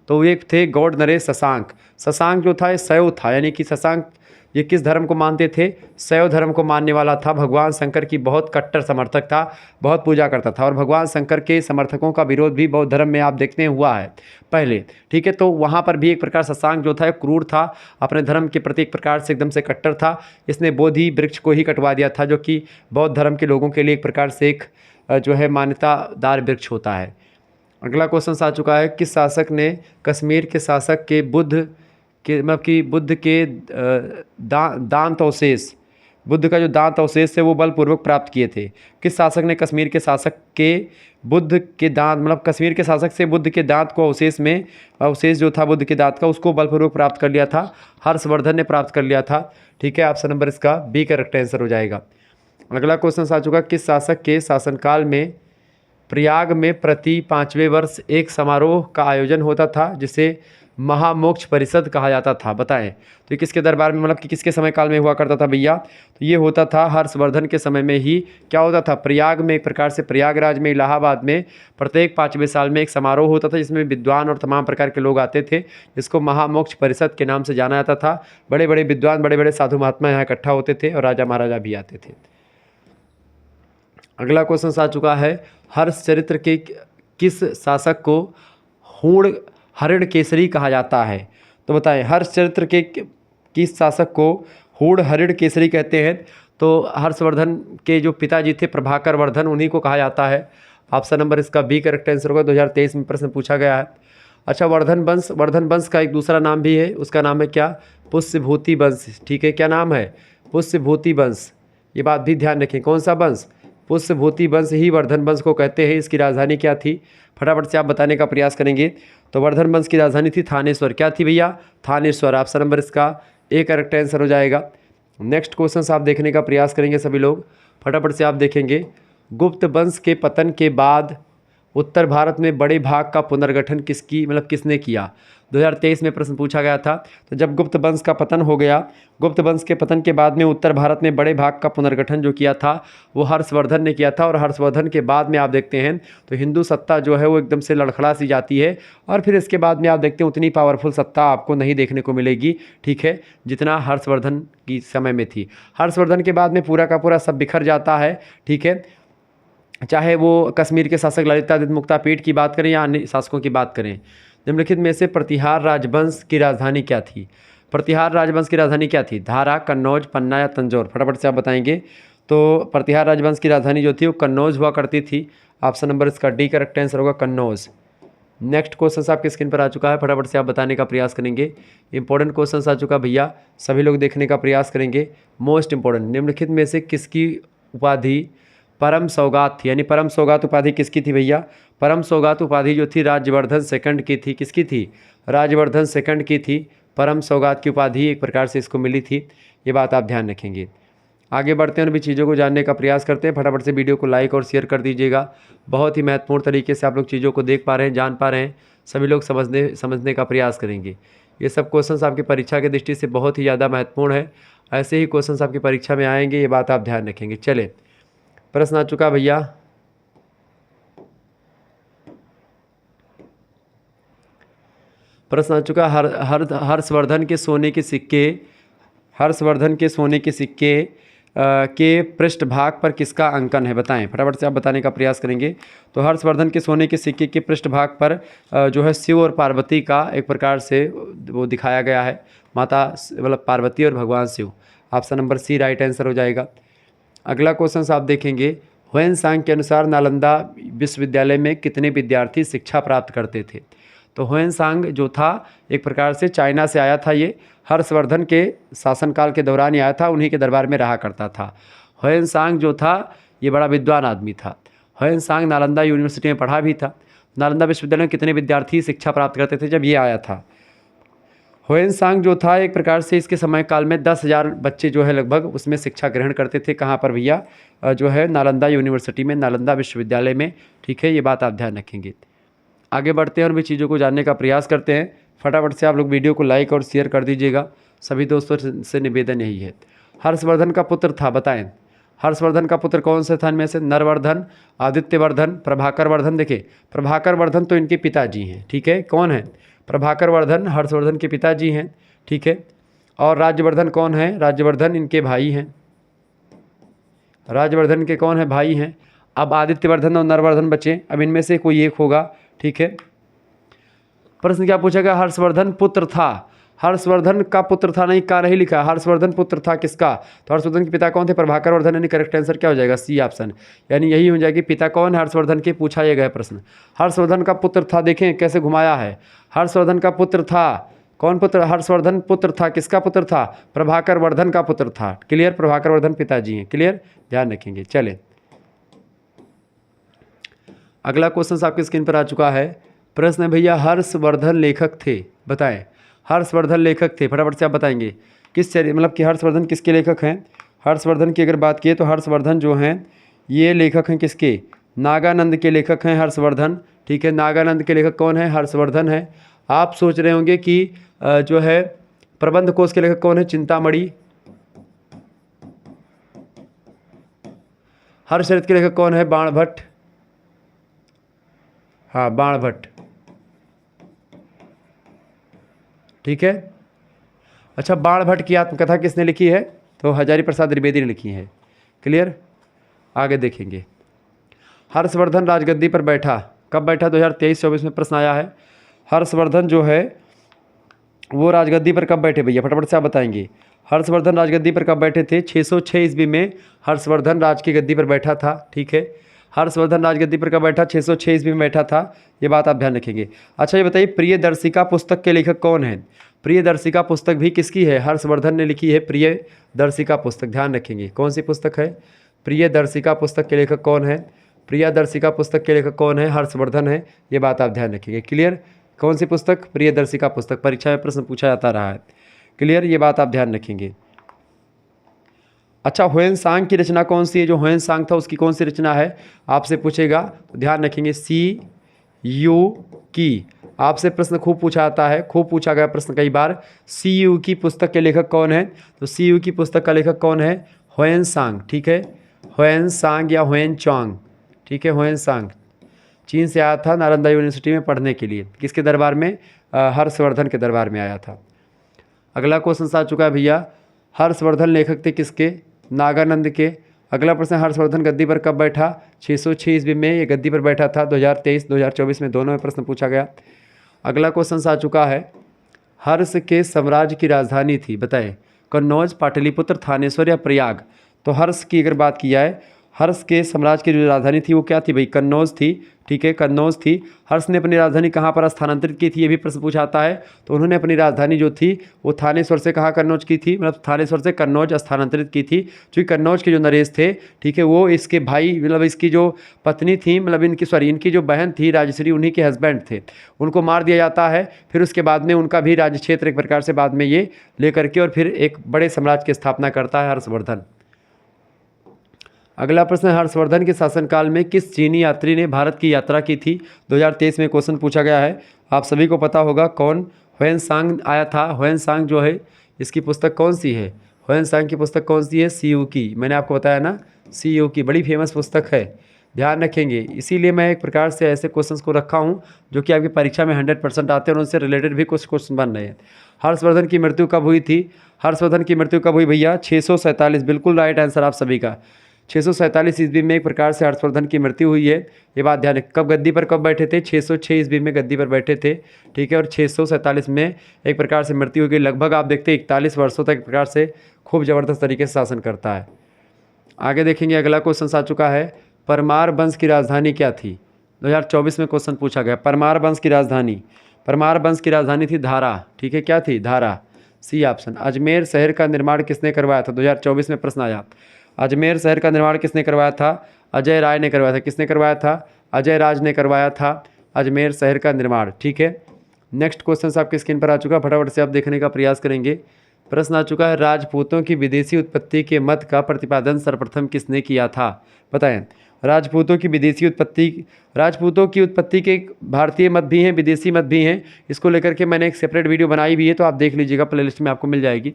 तो वो एक थे गौड़ नरेश शशांक। शशांक जो था ये शैव था, यानी कि शशांक ये किस धर्म को मानते थे? शैव धर्म को मानने वाला था। भगवान शंकर की बहुत कट्टर समर्थक था, बहुत पूजा करता था। और भगवान शंकर के समर्थकों का विरोध भी बौद्ध धर्म में आप देखते हुआ है पहले, ठीक है। तो वहाँ पर भी एक प्रकार शशांक जो था क्रूर था, अपने धर्म के प्रति एक प्रकार से एकदम से कट्टर था। इसने बोधि वृक्ष को ही कटवा दिया था, जो कि बौद्ध धर्म के लोगों के लिए एक प्रकार से एक जो है मान्यतादार वृक्ष होता है। अगला क्वेश्चन आ चुका है, किस शासक ने कश्मीर के शासक के बुद्ध के दांत अवशेष, बुद्ध का जो दांत अवशेष है वो बलपूर्वक प्राप्त किए थे? किस शासक ने कश्मीर के शासक के बुद्ध के दांत कश्मीर के शासक से बुद्ध के दांत को अवशेष जो था बुद्ध के दांत का, उसको बलपूर्वक प्राप्त कर लिया था? हर्षवर्धन ने प्राप्त कर लिया था, ठीक है। ऑप्शन नंबर इसका बी करेक्ट आंसर हो जाएगा। अगला क्वेश्चन आ चुका, किस शासक के शासनकाल में प्रयाग में प्रति 5वें वर्ष एक समारोह का आयोजन होता था जिसे महामोक्ष परिषद कहा जाता था? बताएं। तो ये किसके दरबार में कि किसके समय काल में हुआ करता था भैया? तो ये होता था हर्षवर्धन के समय में ही। क्या होता था? प्रयाग में, एक प्रकार से प्रयागराज में, इलाहाबाद में प्रत्येक 5वें साल में एक समारोह होता था जिसमें विद्वान और तमाम प्रकार के लोग आते थे, जिसको महामोक्ष परिषद के नाम से जाना जाता था। बड़े बड़े विद्वान, बड़े बड़े साधु महात्मा यहाँ इकट्ठा होते थे और राजा महाराजा भी आते थे। अगला क्वेश्चन आ चुका है, हर्ष चरित्र के किस शासक को हूण हरिण केसरी कहा जाता है? तो बताएं, हर्ष चरित्र के किस शासक को हूण हरिण केसरी कहते हैं? तो हर्षवर्धन के जो पिताजी थे प्रभाकर वर्धन, उन्हीं को कहा जाता है। ऑप्शन नंबर इसका बी करेक्ट आंसर होगा। 2023 में प्रश्न पूछा गया है। अच्छा, वर्धन वंश का एक दूसरा नाम भी है, उसका नाम है क्या? पुष्यभूति वंश, ठीक है। क्या नाम है? पुष्यभूति वंश। ये बात भी ध्यान रखें, कौन सा वंश? पुष्यभूति वंश ही वर्धन वंश को कहते हैं। इसकी राजधानी क्या थी? फटाफट से आप बताने का प्रयास करेंगे। तो वर्धन वंश की राजधानी थी थानेश्वर। क्या थी भैया? थानेश्वर। ऑप्शन नंबर इसका ए करेक्ट आंसर हो जाएगा। नेक्स्ट क्वेश्चन आप देखने का प्रयास करेंगे सभी लोग, फटाफट से आप देखेंगे। गुप्त वंश के पतन के बाद उत्तर भारत में बड़े भाग का पुनर्गठन किसने किया? 2023 में प्रश्न पूछा गया था। तो जब गुप्त वंश का पतन हो गया, गुप्त वंश के पतन के बाद में उत्तर भारत में बड़े भाग का पुनर्गठन जो किया था वो हर्षवर्धन ने किया था। और हर्षवर्धन के बाद में आप देखते हैं तो हिंदू सत्ता जो है वो एकदम से लड़खड़ा सी जाती है। और फिर इसके बाद में आप देखते हैं उतनी पावरफुल सत्ता आपको नहीं देखने को मिलेगी, ठीक है, जितना हर्षवर्धन की समय में थी। हर्षवर्धन के बाद में पूरा का पूरा सब बिखर जाता है, ठीक है। चाहे वो कश्मीर के शासक ललितादित्य मुक्तापीठ की बात करें या अन्य शासकों की बात करें। निम्नलिखित में से प्रतिहार राजवंश की राजधानी क्या थी? प्रतिहार राजवंश की राजधानी क्या थी? धारा, कन्नौज, पन्ना या तंजौर? फटाफट से आप बताएंगे। तो प्रतिहार राजवंश की राजधानी जो थी वो कन्नौज हुआ करती थी। ऑप्शन नंबर इसका डी करेक्ट आंसर होगा, कन्नौज। नेक्स्ट क्वेश्चन आपके स्क्रीन पर आ चुका है, फटाफट से आप बताने का प्रयास करेंगे। इंपॉर्टेंट क्वेश्चन आ चुका भैया, सभी लोग देखने का प्रयास करेंगे। मोस्ट इंपॉर्टेंट, निम्नलिखित में से किसकी उपाधि परम सौगात थी? यानी परम सौगात उपाधि किसकी थी भैया? परम सौगात उपाधि जो थी राज्यवर्धन सेकंड की थी। किसकी थी? राज्यवर्धन सेकंड की थी। परम सौगात की उपाधि एक प्रकार से इसको मिली थी, ये बात आप ध्यान रखेंगे। आगे बढ़ते हैं और भी चीज़ों को जानने का प्रयास करते हैं। फटाफट से वीडियो को लाइक और शेयर कर दीजिएगा। बहुत ही महत्वपूर्ण तरीके से आप लोग चीज़ों को देख पा रहे हैं, जान पा रहे हैं, सभी लोग समझने का प्रयास करेंगे। ये सब क्वेश्चंस आपकी परीक्षा की दृष्टि से बहुत ही ज़्यादा महत्वपूर्ण है। ऐसे ही क्वेश्चंस आपकी परीक्षा में आएंगे, ये बात आप ध्यान रखेंगे। चले, प्रश्न आ चुका भैया, प्रश्न आ चुका। हर्षवर्धन के सोने के सिक्के के पृष्ठभाग पर किसका अंकन है? बताएं, फटाफट से आप बताने का प्रयास करेंगे। तो हर्षवर्धन के सोने के सिक्के के पृष्ठभाग पर जो है शिव और पार्वती का एक प्रकार से वो दिखाया गया है, माता पार्वती और भगवान Shiv. Option number C right answer हो जाएगा। अगला क्वेश्चन आप देखेंगे, ह्वेनसांग के अनुसार नालंदा विश्वविद्यालय में कितने विद्यार्थी शिक्षा प्राप्त करते थे? तो ह्वेनसांग जो था एक प्रकार से चाइना से आया था, ये हर्षवर्धन के शासनकाल के दौरान ही आया था, उन्हीं के दरबार में रहा करता था। ह्वेनसांग जो था ये बड़ा विद्वान आदमी था। ह्वेनसांग नालंदा यूनिवर्सिटी में पढ़ा भी था। नालंदा विश्वविद्यालय में कितने विद्यार्थी शिक्षा प्राप्त करते थे जब ये आया था? ह्वेनसांग जो था एक प्रकार से इसके समय काल में 10,000 बच्चे जो है लगभग उसमें शिक्षा ग्रहण करते थे। कहाँ पर भैया? जो है नालंदा यूनिवर्सिटी में, नालंदा विश्वविद्यालय में। ठीक है, ये बात आप ध्यान रखेंगे। आगे बढ़ते हैं और भी चीज़ों को जानने का प्रयास करते हैं। फटाफट से आप लोग वीडियो को लाइक और शेयर कर दीजिएगा। सभी दोस्तों से निवेदन यही है। हर्षवर्धन का पुत्र था, बताएं। हर्षवर्धन का पुत्र कौन से था इनमें से? नरवर्धन, आदित्यवर्धन, प्रभाकर वर्धन। देखिए प्रभाकर वर्धन तो इनके पिताजी हैं। ठीक है, कौन है? प्रभाकर वर्धन हर्षवर्धन के पिताजी हैं। ठीक है, और राज्यवर्धन कौन है? राज्यवर्धन इनके भाई हैं। राज्यवर्धन के कौन है? भाई हैं। अब आदित्यवर्धन और नरवर्धन बचे, अब इनमें से कोई एक होगा। ठीक है, प्रश्न क्या पूछा गया? हर्षवर्धन पुत्र था। हर्षवर्धन का पुत्र था, नहीं का नहीं लिखा। हर्षवर्धन पुत्र था किसका? तो हर्षवर्धन के पिता कौन थे? प्रभाकर वर्धन। यानी करेक्ट आंसर क्या हो जाएगा? सी ऑप्शन, यानी यही हो जाएगी। पिता कौन है हर्षवर्धन के? पूछा यह गया प्रश्न। हर्षवर्धन का पुत्र था, देखें कैसे घुमाया है। हर्षवर्धन का पुत्र था, कौन पुत्र? हर्षवर्धन पुत्र था, किसका पुत्र था? प्रभाकर वर्धन का पुत्र था। क्लियर? प्रभाकर वर्धन पिताजी हैं। क्लियर, ध्यान रखेंगे। चले अगला क्वेश्चन आपकी स्क्रीन पर आ चुका है। प्रश्न है भैया, हर्षवर्धन लेखक थे, बताएं। हर्षवर्धन लेखक थे, फटाफट से आप बताएंगे किस मतलब कि हर्षवर्धन किसके लेखक हैं? हर्षवर्धन की अगर बात किए तो हर्षवर्धन जो हैं ये लेखक हैं किसके? नागानंद के लेखक हैं हर्षवर्धन। ठीक है, नागानंद के लेखक कौन है? हर्षवर्धन है। आप सोच रहे होंगे कि जो है प्रबंध कोश के लेखक कौन है? चिंतामणि। हर्षचरित के लेखक कौन है? बाणभट्ट। हाँ, बाणभट्ट। ठीक है, अच्छा बाणभट्ट की आत्मकथा किसने लिखी है? तो हजारी प्रसाद द्विवेदी ने लिखी है। क्लियर, आगे देखेंगे। हर्षवर्धन राजगद्दी पर बैठा, कब बैठा? 2023-24 में प्रश्न आया है। हर्षवर्धन जो है वो राजगद्दी पर कब बैठे भैया? फटाफट से आप बताएंगे। हर्षवर्धन राजगद्दी पर कब बैठे थे? 606 ईस्वी में हर्षवर्धन राज की गद्दी पर बैठा था। ठीक है, हर्षवर्धन राजगद्दी पर कब बैठा? 606 ईस्वी में बैठा था। ये बात आप ध्यान रखेंगे। अच्छा ये बताइए, प्रियदर्शिका पुस्तक के लेखक कौन है? प्रियदर्शिका पुस्तक भी किसकी है? हर्षवर्धन ने लिखी है प्रियदर्शिका पुस्तक। ध्यान रखेंगे कौन सी पुस्तक है? प्रियदर्शिका पुस्तक के लेखक कौन है? प्रियदर्शिका पुस्तक के लेखक कौन है? हर्षवर्धन है। ये बात आप ध्यान रखेंगे। क्लियर, कौन सी पुस्तक? प्रियदर्शिका पुस्तक। परीक्षा में प्रश्न पूछा जाता रहा है। क्लियर, ये बात आप ध्यान रखेंगे। अच्छा, ह्वेनसांग की रचना कौन सी है? जो ह्वेनसांग था उसकी कौन सी रचना है आपसे पूछेगा, तो ध्यान रखेंगे सी यू की। आपसे प्रश्न खूब पूछा जाता है, खूब पूछा गया प्रश्न कई बार। सी यू की पुस्तक के लेखक कौन है? तो सी यू की पुस्तक का लेखक कौन है? ह्वेनसांग। ठीक है, ह्वेनसांग या ह्वेनचांग। ठीक है, ह्वेनसांग चीन से आया था नालंदा यूनिवर्सिटी में पढ़ने के लिए। किसके दरबार में? हर्षवर्धन के दरबार में आया था। अगला क्वेश्चन आ चुका है भैया, हर्षवर्धन लेखक थे किसके? नागानंद के। अगला प्रश्न, हर्षवर्धन गद्दी पर कब बैठा? 606 ईस्वी में ये गद्दी पर बैठा था। 2023-2024 में दोनों में प्रश्न पूछा गया। अगला क्वेश्चन आ चुका है, हर्ष के साम्राज्य की राजधानी थी, बताएं। कन्नौज, पाटलिपुत्र, थानेश्वर या प्रयाग? तो हर्ष की अगर बात की जाए, हर्ष के साम्राज्य की जो राजधानी थी वो क्या थी भाई? कन्नौज थी। ठीक है, कन्नौज थी। हर्ष ने अपनी राजधानी कहाँ पर स्थानांतरित की थी, ये भी प्रश्न पूछा आता है। तो उन्होंने अपनी राजधानी जो थी वो थानेश्वर से कहाँ कन्नौज की थी? मतलब थानेश्वर से कन्नौज स्थानांतरित की थी। क्योंकि कन्नौज के जो नरेश थे, ठीक है, वो इसके भाई मतलब इसकी जो पत्नी थी, मतलब इनकी जो बहन थी राजश्री, उन्हीं के हस्बैंड थे। उनको मार दिया जाता है। फिर उसके बाद में उनका भी राज्य क्षेत्र एक प्रकार से बाद में ये लेकर के और फिर एक बड़े साम्राज्य की स्थापना करता है हर्षवर्धन। अगला प्रश्न, हर्षवर्धन के शासनकाल में किस चीनी यात्री ने भारत की यात्रा की थी? 2023 में क्वेश्चन पूछा गया है। आप सभी को पता होगा कौन? ह्वेनसांग आया था। ह्वेनसांग जो है इसकी पुस्तक कौन सी है? ह्वेनसांग की पुस्तक कौन सी है? सी यू की। मैंने आपको बताया ना, सी यू की बड़ी फेमस पुस्तक है, ध्यान रखेंगे। इसीलिए मैं एक प्रकार से ऐसे क्वेश्चंस को रखा हूँ जो कि आपकी परीक्षा में 100% आते हैं और उनसे रिलेटेड भी कुछ क्वेश्चन बन रहे हैं। हर्षवर्धन की मृत्यु कब हुई थी? हर्षवर्धन की मृत्यु कब हुई भैया? 647। बिल्कुल राइट आंसर आप सभी का। 647 ईस्वी में एक प्रकार से हर्षवर्धन की मृत्यु हुई है। ये बात ध्यान रखें। कब गद्दी पर कब बैठे थे? 606 ईस्वी में गद्दी पर बैठे थे। ठीक है, और 647 में एक प्रकार से मृत्यु हुई। लगभग आप देखते हैं 41 वर्षों तक एक प्रकार से खूब ज़बरदस्त तरीके से शासन करता है। आगे देखेंगे, अगला क्वेश्चन आ चुका है, परमार वंश की राजधानी क्या थी? 2024 में क्वेश्चन पूछा गया। परमार वंश की राजधानी, परमार वंश की राजधानी थी धारा। ठीक है, क्या थी? धारा, सी ऑप्शन। अजमेर शहर का निर्माण किसने करवाया था? 2024 में प्रश्न आया। अजमेर शहर का निर्माण किसने करवाया था? अजय राय ने करवाया था। किसने करवाया था? अजय राज ने करवाया था। अजमेर शहर का निर्माण। ठीक है, नेक्स्ट क्वेश्चन आपकी स्क्रीन पर आ चुका है, फटाफट से आप देखने का प्रयास करेंगे। प्रश्न आ चुका है, राजपूतों की विदेशी उत्पत्ति के मत का प्रतिपादन सर्वप्रथम किसने किया था? बताएं। राजपूतों की उत्पत्ति के भारतीय मत भी हैं, विदेशी मत भी हैं। इसको लेकर के मैंने एक सेपरेट वीडियो बनाई भी है, तो आप देख लीजिएगा, प्लेलिस्ट में आपको मिल जाएगी।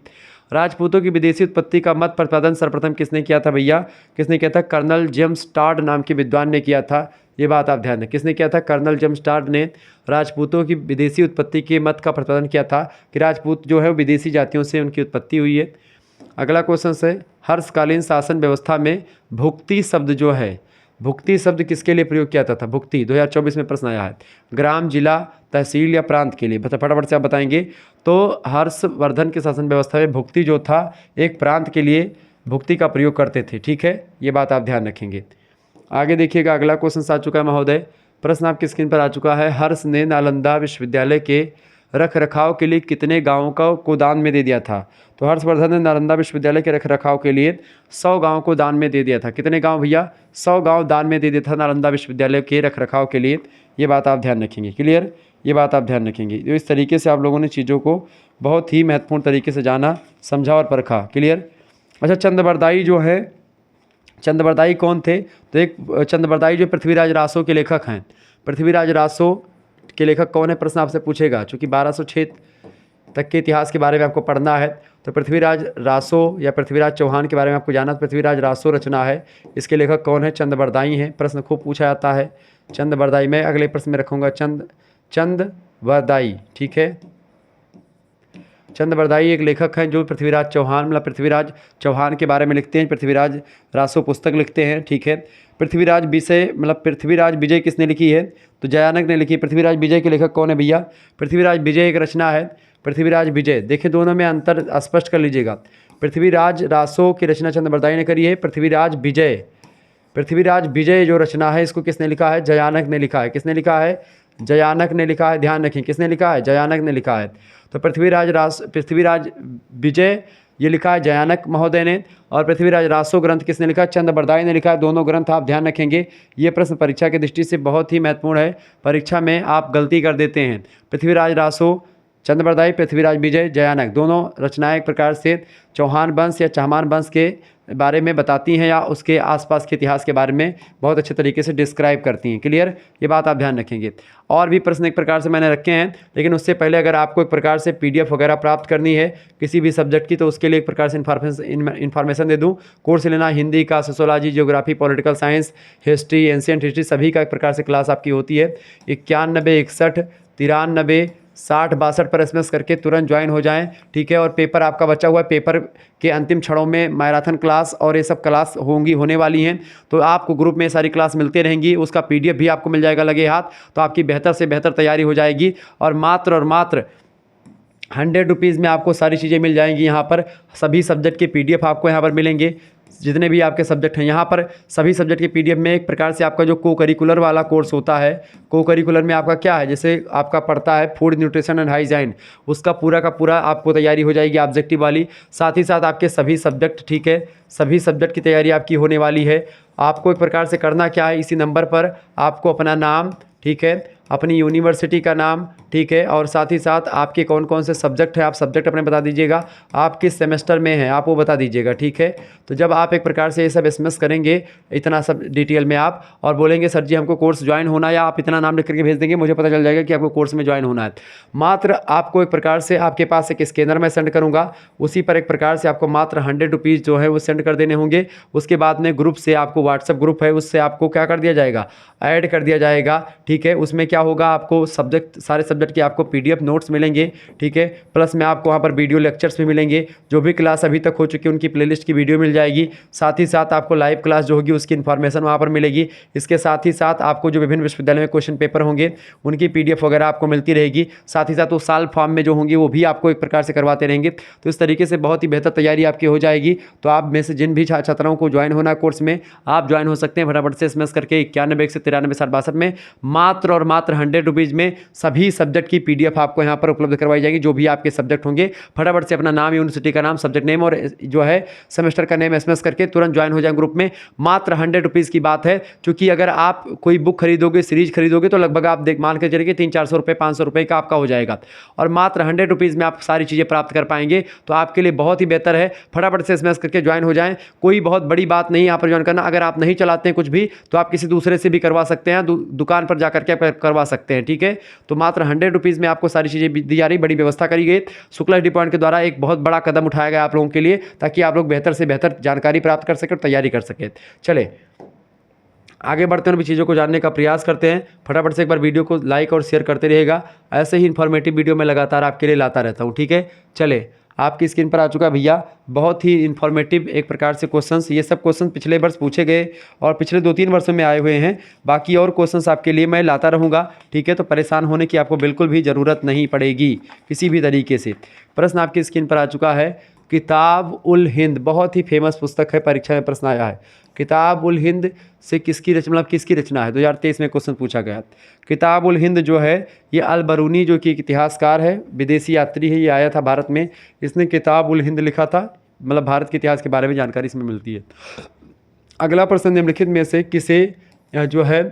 राजपूतों की विदेशी उत्पत्ति का मत प्रतिपादन सर्वप्रथम किसने किया था भैया? किसने किया था? कर्नल जेम्स टॉड नाम के विद्वान ने किया था। ये बात आप ध्यान दें, किसने किया था? कर्नल जेम्स टॉड ने राजपूतों की विदेशी उत्पत्ति के मत का प्रतिपादन किया था कि राजपूत जो है वो विदेशी जातियों से उनकी उत्पत्ति हुई है। अगला क्वेश्चन है, हर्षकालीन शासन व्यवस्था में भुक्ति शब्द जो है, भुक्ति शब्द किसके लिए प्रयोग किया था? भुक्ति 2024 में प्रश्न आया है। ग्राम, जिला, तहसील या प्रांत के लिए? फटाफट से आप बताएंगे। तो हर्षवर्धन के शासन व्यवस्था में भुक्ति जो था एक प्रांत के लिए भुक्ति का प्रयोग करते थे। ठीक है, ये बात आप ध्यान रखेंगे। आगे देखिएगा, अगला क्वेश्चन आ चुका है महोदय। प्रश्न आपकी स्क्रीन पर आ चुका है, हर्ष ने नालंदा विश्वविद्यालय के रख रखाव के लिए कितने गाँवों को दान में दे दिया था? तो हर्षवर्धन ने नालंदा विश्वविद्यालय के रख रखाव के लिए 100 गाँव को दान में दे दिया था। कितने गाँव भैया? 100 गाँव दान में दे दिया था नालंदा विश्वविद्यालय के रख रखाव के लिए। ये बात आप ध्यान रखेंगे। क्लियर, ये बात आप ध्यान रखेंगे। तो इस तरीके से आप लोगों ने चीज़ों को बहुत ही महत्वपूर्ण तरीके से जाना, समझा और परखा। क्लियर। अच्छा, चंद्रबरदाई जो है, चंद्रबरदाई कौन थे? तो एक चंद्रबरदाई जो पृथ्वीराज रासो के लेखक हैं। पृथ्वीराज रासो के लेखक कौन है? प्रश्न आपसे पूछेगा, चूँकि 1206 तक के इतिहास के बारे में आपको पढ़ना है। तो पृथ्वीराज रासो या पृथ्वीराज चौहान के बारे में आपको जानना। पृथ्वीराज रासो रचना है, इसके लेखक कौन है? चंद्रबरदाई हैं। प्रश्न खूब पूछा जाता है चंद्रबरदाई में। अगले प्रश्न में रखूँगा चंद्रबरदाई। ठीक है, चंद्रबरदाई एक लेखक हैं जो पृथ्वीराज चौहान मतलब पृथ्वीराज चौहान के बारे में लिखते हैं। पृथ्वीराज रासो पुस्तक लिखते हैं। ठीक है, पृथ्वीराज विजय किसने लिखी है? तो जयानक ने लिखी। पृथ्वीराज विजय के लेखक कौन है भैया? पृथ्वीराज विजय एक रचना है, पृथ्वीराज विजय। देखिए, दोनों में अंतर स्पष्ट कर लीजिएगा। पृथ्वीराज रासो की रचना चंद्रबरदाई ने करी है। पृथ्वीराज विजय जो रचना है, इसको किसने लिखा है? जयानक ने लिखा है। किसने लिखा है? जयानक ने लिखा है। ध्यान रखें, किसने लिखा है? जयानक ने लिखा है। तो पृथ्वीराज विजय ये लिखा है जयानक महोदय ने, और पृथ्वीराज रासो ग्रंथ किसने लिखा है? चंद्रबरदाई ने लिखा है। दोनों ग्रंथ आप ध्यान रखेंगे। ये प्रश्न परीक्षा की दृष्टि से बहुत ही महत्वपूर्ण है। परीक्षा में आप गलती कर देते हैं। पृथ्वीराज रासो, चंद्रबरदाई, पृथ्वीराज विजय, जयानक, दोनों रचनाएं एक प्रकार से चौहान वंश या चाहमान वंश के बारे में बताती हैं या उसके आसपास के इतिहास के बारे में बहुत अच्छे तरीके से डिस्क्राइब करती हैं। क्लियर, ये बात आप ध्यान रखेंगे। और भी प्रश्न एक प्रकार से मैंने रखे हैं, लेकिन उससे पहले अगर आपको एक प्रकार से PDF वगैरह प्राप्त करनी है किसी भी सब्जेक्ट की, तो उसके लिए एक प्रकार से इन्फॉर्मेशन दे दूँ। कोर्स लेना हिंदी का, sociology, geography, political science, history, ancient history, सभी का एक प्रकार से क्लास आपकी होती है। 91 61 93 60 62 पर SMS करके तुरंत ज्वाइन हो जाएं। ठीक है, और पेपर आपका बचा हुआ है, पेपर के अंतिम क्षणों में मैराथन क्लास और ये सब क्लास होने वाली हैं। तो आपको ग्रुप में सारी क्लास मिलती रहेंगी, उसका PDF भी आपको मिल जाएगा लगे हाथ। तो आपकी बेहतर से बेहतर तैयारी हो जाएगी, और मात्र 100 रुपीज़ में आपको सारी चीज़ें मिल जाएंगी। यहाँ पर सभी सब्जेक्ट के PDF आपको यहाँ पर मिलेंगे, जितने भी आपके सब्जेक्ट हैं। यहाँ पर सभी सब्जेक्ट के PDF में एक प्रकार से आपका जो को करिकुलर वाला कोर्स होता है, को करिकुलर में आपका क्या है, जैसे आपका पढ़ता है फूड न्यूट्रिशन एंड हाइजीन, उसका पूरा का पूरा आपको तैयारी हो जाएगी ऑब्जेक्टिव वाली। साथ ही साथ आपके सभी सब्जेक्ट, ठीक है, सभी सब्जेक्ट की तैयारी आपकी होने वाली है। आपको एक प्रकार से करना क्या है, इसी नंबर पर आपको अपना नाम, ठीक है, अपनी यूनिवर्सिटी का नाम, ठीक है, और साथ ही साथ आपके कौन कौन से सब्जेक्ट हैं, आप सब्जेक्ट अपने बता दीजिएगा। आप किस सेमेस्टर में हैं आप वो बता दीजिएगा। ठीक है, तो जब आप एक प्रकार से ये सब SMS करेंगे इतना सब डिटेल में आप, और बोलेंगे सर जी हमको कोर्स ज्वाइन होना है, या आप इतना नाम लिख करके भेज देंगे, मुझे पता चल जाएगा कि आपको कोर्स में ज्वाइन होना है। मात्र आपको एक प्रकार से आपके पास एक स्कैनर मैं सेंड करूँगा, उसी पर एक प्रकार से आपको मात्र 100 रुपीज़ जो है वो सेंड कर देने होंगे। उसके बाद में ग्रुप से आपको, व्हाट्सएप ग्रुप है, उससे आपको क्या कर दिया जाएगा, ऐड कर दिया जाएगा। ठीक है, उसमें क्या होगा, आपको सब्जेक्ट, सारे सब्जेक्ट के आपको PDF नोट्स मिलेंगे। ठीक है, प्लस में आपको वहाँ पर वीडियो लेक्चर्स भी मिलेंगे, जो भी क्लास अभी तक हो चुकी है उनकी प्लेलिस्ट की वीडियो मिल जाएगी। साथ ही साथ आपको लाइव क्लास जो होगी उसकी इन्फॉर्मेशन वहाँ पर मिलेगी। इसके साथ ही साथ आपको जो विभिन्न विश्वविद्यालय में क्वेश्चन पेपर होंगे उनकी PDF वगैरह आपको मिलती रहेगी। साथ ही साथ वो साल फॉर्म में जो होंगी वो भी आपको एक प्रकार से करवाते रहेंगे। तो इस तरीके से बहुत ही बेहतर तैयारी आपकी हो जाएगी। तो आप में से जिन भी छात्राओं को ज्वाइन होना कोर्स में, आप ज्वाइन हो सकते हैं। फटाफट से SMS करके 91 193 60 62 में मात्र और मात्र मात्र 100 रुपीज़ में सभी सब्जेक्ट की PDF आपको यहाँ पर उपलब्ध करवाई जाएगी, जो भी आपके सब्जेक्ट होंगे। फटाफट से अपना नाम, यूनिवर्सिटी का नाम, सब्जेक्ट नेम और जो है सेमेस्टर का नेम SMS करके तुरंत ज्वाइन हो जाए ग्रुप में। मात्र 100 रुपीज़ की बात है, क्योंकि अगर आप कोई बुक खरीदोगे, सीरीज खरीदोगे तो लगभग आप मान के चलिए 300-400 रुपये 500 रुपये का आपका हो जाएगा, और मात्र 100 रुपीज़ में आप सारी चीज़ें प्राप्त कर पाएंगे। तो आपके लिए बहुत ही बेहतर है, फटाफट से SMS करके ज्वाइन हो जाएं। कोई बहुत बड़ी बात नहीं यहाँ पर ज्वाइन करना। अगर आप नहीं चलाते हैं कुछ भी तो आप किसी दूसरे से भी करवा सकते हैं, दुकान पर जाकर के आप करवा सकते हैं, ठीक है। तो मात्र 100 रुपीज़ में आपको सारी चीज़ें दी जा रही, बड़ी व्यवस्था करी गई। शुक्ला स्टडी पॉइंट के द्वारा एक बहुत बड़ा कदम उठाया गया आप लोगों के लिए, ताकि आप लोग बेहतर से बेहतर जानकारी प्राप्त कर सकें और तैयारी कर सकें। चले आगे बढ़ते हैं, भी चीज़ों को जानने का प्रयास करते हैं। फटाफट से एक बार वीडियो को लाइक और शेयर करते रहिएगा। ऐसे ही इन्फॉर्मेटिव वीडियो मैं लगातार आपके लिए लाता रहता हूँ, ठीक है। चले आपकी स्क्रीन पर आ चुका है भैया, बहुत ही इन्फॉर्मेटिव एक प्रकार से क्वेश्चंस। ये सब क्वेश्चन पिछले वर्ष पूछे गए और पिछले 2-3 वर्षों में आए हुए हैं। बाकी और क्वेश्चंस आपके लिए मैं लाता रहूँगा, ठीक है। तो परेशान होने की आपको बिल्कुल भी ज़रूरत नहीं पड़ेगी किसी भी तरीके से। प्रश्न आपकी स्क्रीन पर आ चुका है। किताब उल हिंद बहुत ही फेमस पुस्तक है, परीक्षा में प्रश्न आया है। किताब उल हिंद से किसकी रचना, मतलब किसकी रचना है, 2023 में क्वेश्चन पूछा गया। किताब उल हिंद जो है ये अल बरूनी, जो कि एक इतिहासकार है, विदेशी यात्री है, ये आया था भारत में। इसने किताब उल हिंद लिखा था, मतलब भारत के इतिहास के बारे में जानकारी इसमें मिलती है। अगला प्रश्न, निम्नलिखित में से किसे जो है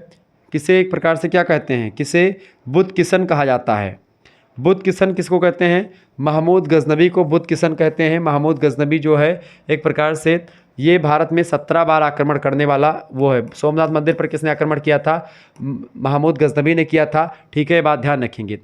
किसे एक प्रकार से क्या कहते हैं, किसे बुद्ध किशन कहा जाता है। बुद्ध किशन किसको कहते हैं, महमूद गजनवी को बुद्ध किशन कहते हैं। महमूद गजनवी जो है एक प्रकार से ये भारत में 17 बार आक्रमण करने वाला वो है। सोमनाथ मंदिर पर किसने आक्रमण किया था, महमूद गजनवी ने किया था, ठीक है। ये बात ध्यान रखेंगे।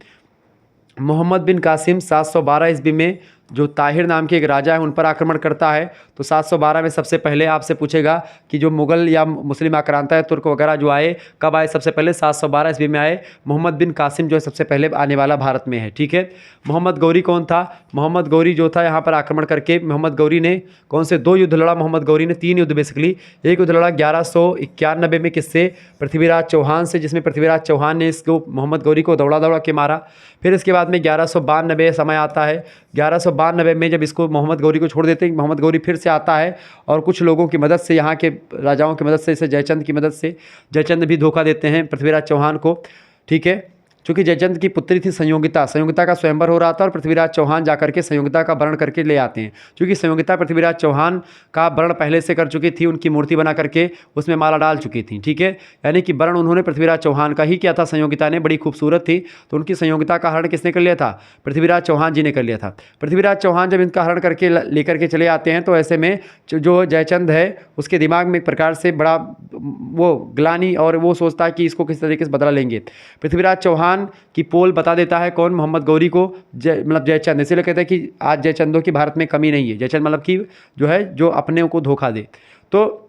मोहम्मद बिन कासिम 712 ईस्वी में जो ताहिर नाम के एक राजा है उन पर आक्रमण करता है। तो 712 में सबसे पहले आपसे पूछेगा कि जो मुगल या मुस्लिम आक्रांता है, तुर्क वगैरह जो आए, कब आए, सबसे पहले 712 ईस्वी में आए। मोहम्मद बिन कासिम जो है सबसे पहले आने वाला भारत में है, ठीक है। मोहम्मद गौरी कौन था, मोहम्मद गौरी जो था यहाँ पर आक्रमण करके मोहम्मद गौरी ने कौन से 2 युद्ध लड़ा। मोहम्मद गौरी ने 3 युद्ध बेसिकली। एक युद्ध लड़ा 1191 में किससे, पृथ्वीराज चौहान से, जिसमें पृथ्वीराज चौहान ने इसको मोहम्मद गौरी को दौड़ा के मारा। फिर इसके बाद में 1192 समय आता है। 1192 में जब इसको मोहम्मद गौरी को छोड़ देते हैं, मोहम्मद गौरी फिर से आता है और कुछ लोगों की मदद से, यहाँ के राजाओं की मदद से, जैसे जयचंद की मदद से, जयचंद भी धोखा देते हैं पृथ्वीराज चौहान को, ठीक है। चूँकि जयचंद की पुत्री थी संयोगिता, संयोगिता का स्वयंवर हो रहा था और पृथ्वीराज चौहान जाकर के संयोगिता का वर्ण करके ले आते हैं। क्योंकि संयोगिता पृथ्वीराज चौहान का वर्ण पहले से कर चुकी थी, उनकी मूर्ति बना करके उसमें माला डाल चुकी थी, ठीक है। यानी कि वर्ण उन्होंने पृथ्वीराज चौहान का ही किया था। संयोगिता ने बड़ी खूबसूरत थी, तो उनकी संयोगिता का हरण किसने कर लिया था, पृथ्वीराज चौहान जी ने कर लिया था। पृथ्वीराज चौहान जब इनका हरण करके लेकर के चले आते हैं, तो ऐसे में जो जयचंद है उसके दिमाग में एक प्रकार से बड़ा वो ग्लानि, और वो सोचता है कि इसको किस तरीके से बदला लेंगे। पृथ्वीराज चौहान की पोल बता देता है कौन, मोहम्मद गौरी को, मतलब जयचंद। इसीलिए कहते हैं कि आज जयचंदों की भारत में कमी नहीं है। जयचंद मतलब कि जो है जो अपने को धोखा दे। तो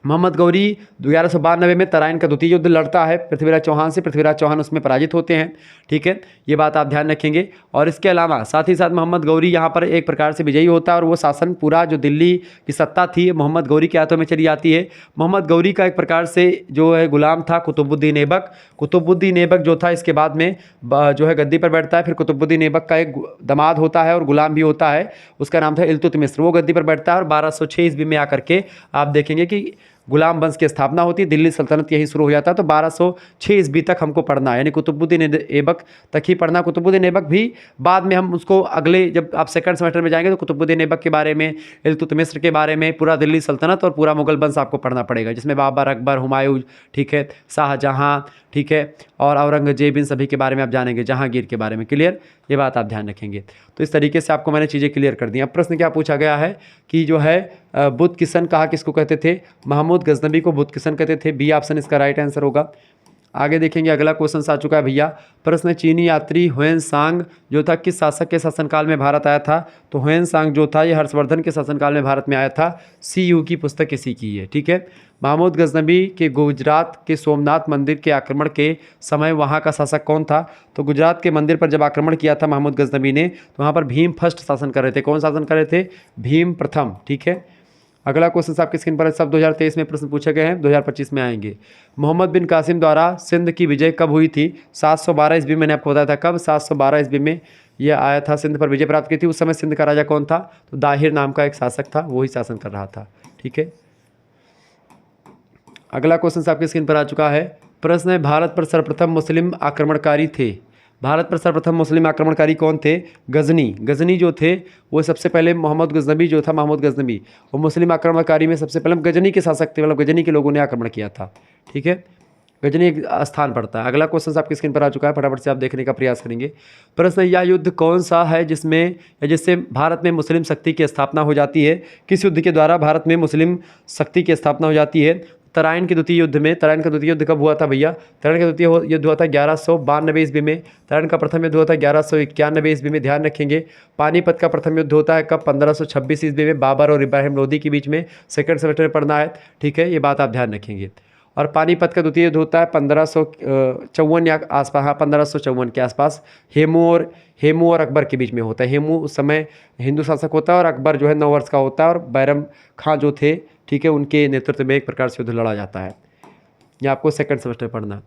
मोहम्मद गौरी 1192 में तराइन का द्वितीय युद्ध लड़ता है पृथ्वीराज चौहान से। पृथ्वीराज चौहान उसमें पराजित होते हैं, ठीक है। ये बात आप ध्यान रखेंगे। और इसके अलावा साथ ही साथ मोहम्मद गौरी यहाँ पर एक प्रकार से विजयी होता है, और वो शासन पूरा जो दिल्ली की सत्ता थी मोहम्मद गौरी के हाथों में चली जाती है। मोहम्मद गौरी का एक प्रकार से जो है गुलाम था कुतुबुद्दीन ऐबक। कुतुबुद्दीन ऐबक जो था इसके बाद में जो है गद्दी पर बैठता है। फिर कुतुबुद्दीन ऐबक का एक दामाद होता है और गुलाम भी होता है, उसका नाम था इल्तुतमिश। वो गद्दी पर बैठता है और 1206 ईस्वी में आकर के आप देखेंगे कि गुलाम वंश की स्थापना होती है, दिल्ली सल्तनत यही शुरू हो जाता है। तो 1206 ईस्वी तक हमको पढ़ना है, यानी कुतुबुद्दीन ऐबक तक ही पढ़ना। कुतुबुद्दीन ऐबक भी बाद में हम उसको अगले जब आप सेकंड सेमेस्टर में जाएंगे तो कुतुबुद्दीन ऐबक के बारे में, इल्तुतमिश के बारे में, पूरा दिल्ली सल्तनत और पूरा मुगल वंश आपको पढ़ना पड़ेगा, जिसमें बाबर, अकबर, हुमायूं, ठीक है, शाहजहाँ, ठीक है, और औरंगजेब, इन सभी के बारे में आप जानेंगे, जहांगीर के बारे में। क्लियर, ये बात आप ध्यान रखेंगे। तो इस तरीके से आपको मैंने चीज़ें क्लियर कर दी। अब प्रश्न क्या पूछा गया है कि जो है बुद्ध किशन कहा किसको कहते थे, महमूद गजनवी को बुद्ध किशन कहते थे। बी ऑप्शन इसका राइट आंसर होगा। आगे देखेंगे, अगला क्वेश्चन आ चुका है भैया। प्रश्न, चीनी यात्री ह्वेनसांग जो था किस शासक के शासनकाल में भारत आया था। तो ह्वेनसांग जो था ये हर्षवर्धन के शासनकाल में भारत में आया था। CU की पुस्तक इसी की है, ठीक है। महमूद गजनवी के गुजरात के सोमनाथ मंदिर के आक्रमण के समय वहाँ का शासक कौन था। तो गुजरात के मंदिर पर जब आक्रमण किया था महमूद गजनवी ने, तो वहाँ पर भीम फर्स्ट शासन कर रहे थे। कौन शासन कर रहे थे, भीम प्रथम, ठीक है। अगला क्वेश्चन आपकी स्क्रीन पर है। सब 2023 में प्रश्न पूछे गए हैं, 2025 में आएंगे। मोहम्मद बिन कासिम द्वारा सिंध की विजय कब हुई थी। 712 ईस्वी, मैंने आपको बताया था कब, 712 ईस्वी में यह आया था, सिंध पर विजय प्राप्त की थी। उस समय सिंध का राजा कौन था, तो दाहिर नाम का एक शासक था, वही शासन कर रहा था, ठीक है। अगला क्वेश्चन आपकी स्क्रीन पर आ चुका है। प्रश्न है, भारत पर सर्वप्रथम मुस्लिम आक्रमणकारी थे। भारत पर सर्वप्रथम मुस्लिम आक्रमणकारी कौन थे? गजनी। गजनी जो थे वो सबसे पहले मोहम्मद गजनबी जो था, महमूद गजनबी, वो मुस्लिम आक्रमणकारी में सबसे पहले गजनी के शासक थे, मतलब गजनी के लोगों ने आक्रमण किया था। ठीक है, गजनी एक स्थान पड़ता है। अगला क्वेश्चन आपकी स्क्रीन पर आ चुका है, फटाफट से आप देखने का प्रयास करेंगे। प्रश्न, यह युद्ध कौन सा है जिसमें या जिससे भारत में मुस्लिम शक्ति की स्थापना हो जाती है? किस युद्ध के द्वारा भारत में मुस्लिम शक्ति की स्थापना हो जाती है? तराइन के द्वितीय युद्ध में। तराइन का द्वितीय युद्ध कब हुआ था भैया? तराइन का द्वितीय युद्ध हुआ था 1192 ईस्वी में। तराइन का प्रथम युद्ध हुआ था 1191 ईस्वी में, ध्यान रखेंगे। पानीपत का प्रथम युद्ध होता है कब? 1526 ईस्वी में, बाबर और इब्राहिम लोदी के बीच में। सेकंड सेमेस्टर में पढ़ना है, ठीक है, ये बात आप ध्यान रखेंगे। और पानीपत का द्वितीय युद्ध होता है 1554 या आसपास, हाँ 1554 के आसपास, हेमू और अकबर के बीच में होता है। हेमू उस समय हिंदू शासक होता है और अकबर जो है 9 वर्ष का होता है, और बैरम खां जो थे, ठीक है, उनके नेतृत्व में एक प्रकार से युद्ध लड़ा जाता है। यह आपको सेकंड सेमेस्टर पढ़ना।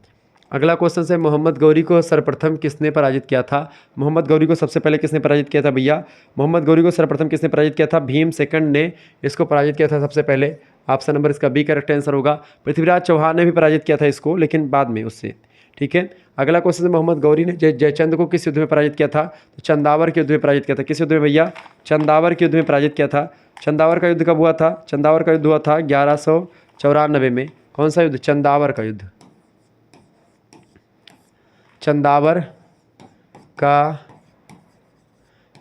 अगला क्वेश्चन से, मोहम्मद गौरी को सर्वप्रथम किसने पराजित किया था? मोहम्मद गौरी को सबसे पहले किसने पराजित किया था भैया? मोहम्मद गौरी को सर्वप्रथम किसने पराजित किया था? भीम सेकंड ने इसको पराजित किया था सबसे पहले। ऑप्शन नंबर इसका बी करेक्ट आंसर होगा। पृथ्वीराज चौहान ने भी पराजित किया था इसको, लेकिन बाद में उससे। ठीक है, अगला क्वेश्चन से, मोहम्मद गौरी ने जयचंद को किस युद्ध में पराजित किया था? तो चंदावर के युद्ध में पराजित किया था। किस युद्ध में भैया? चंदावर के युद्ध में पराजित किया था। चंदावर का युद्ध कब हुआ था? चंदावर का युद्ध हुआ था 1194 में। कौन सा युद्ध? चंदावर का युद्ध। चंदावर का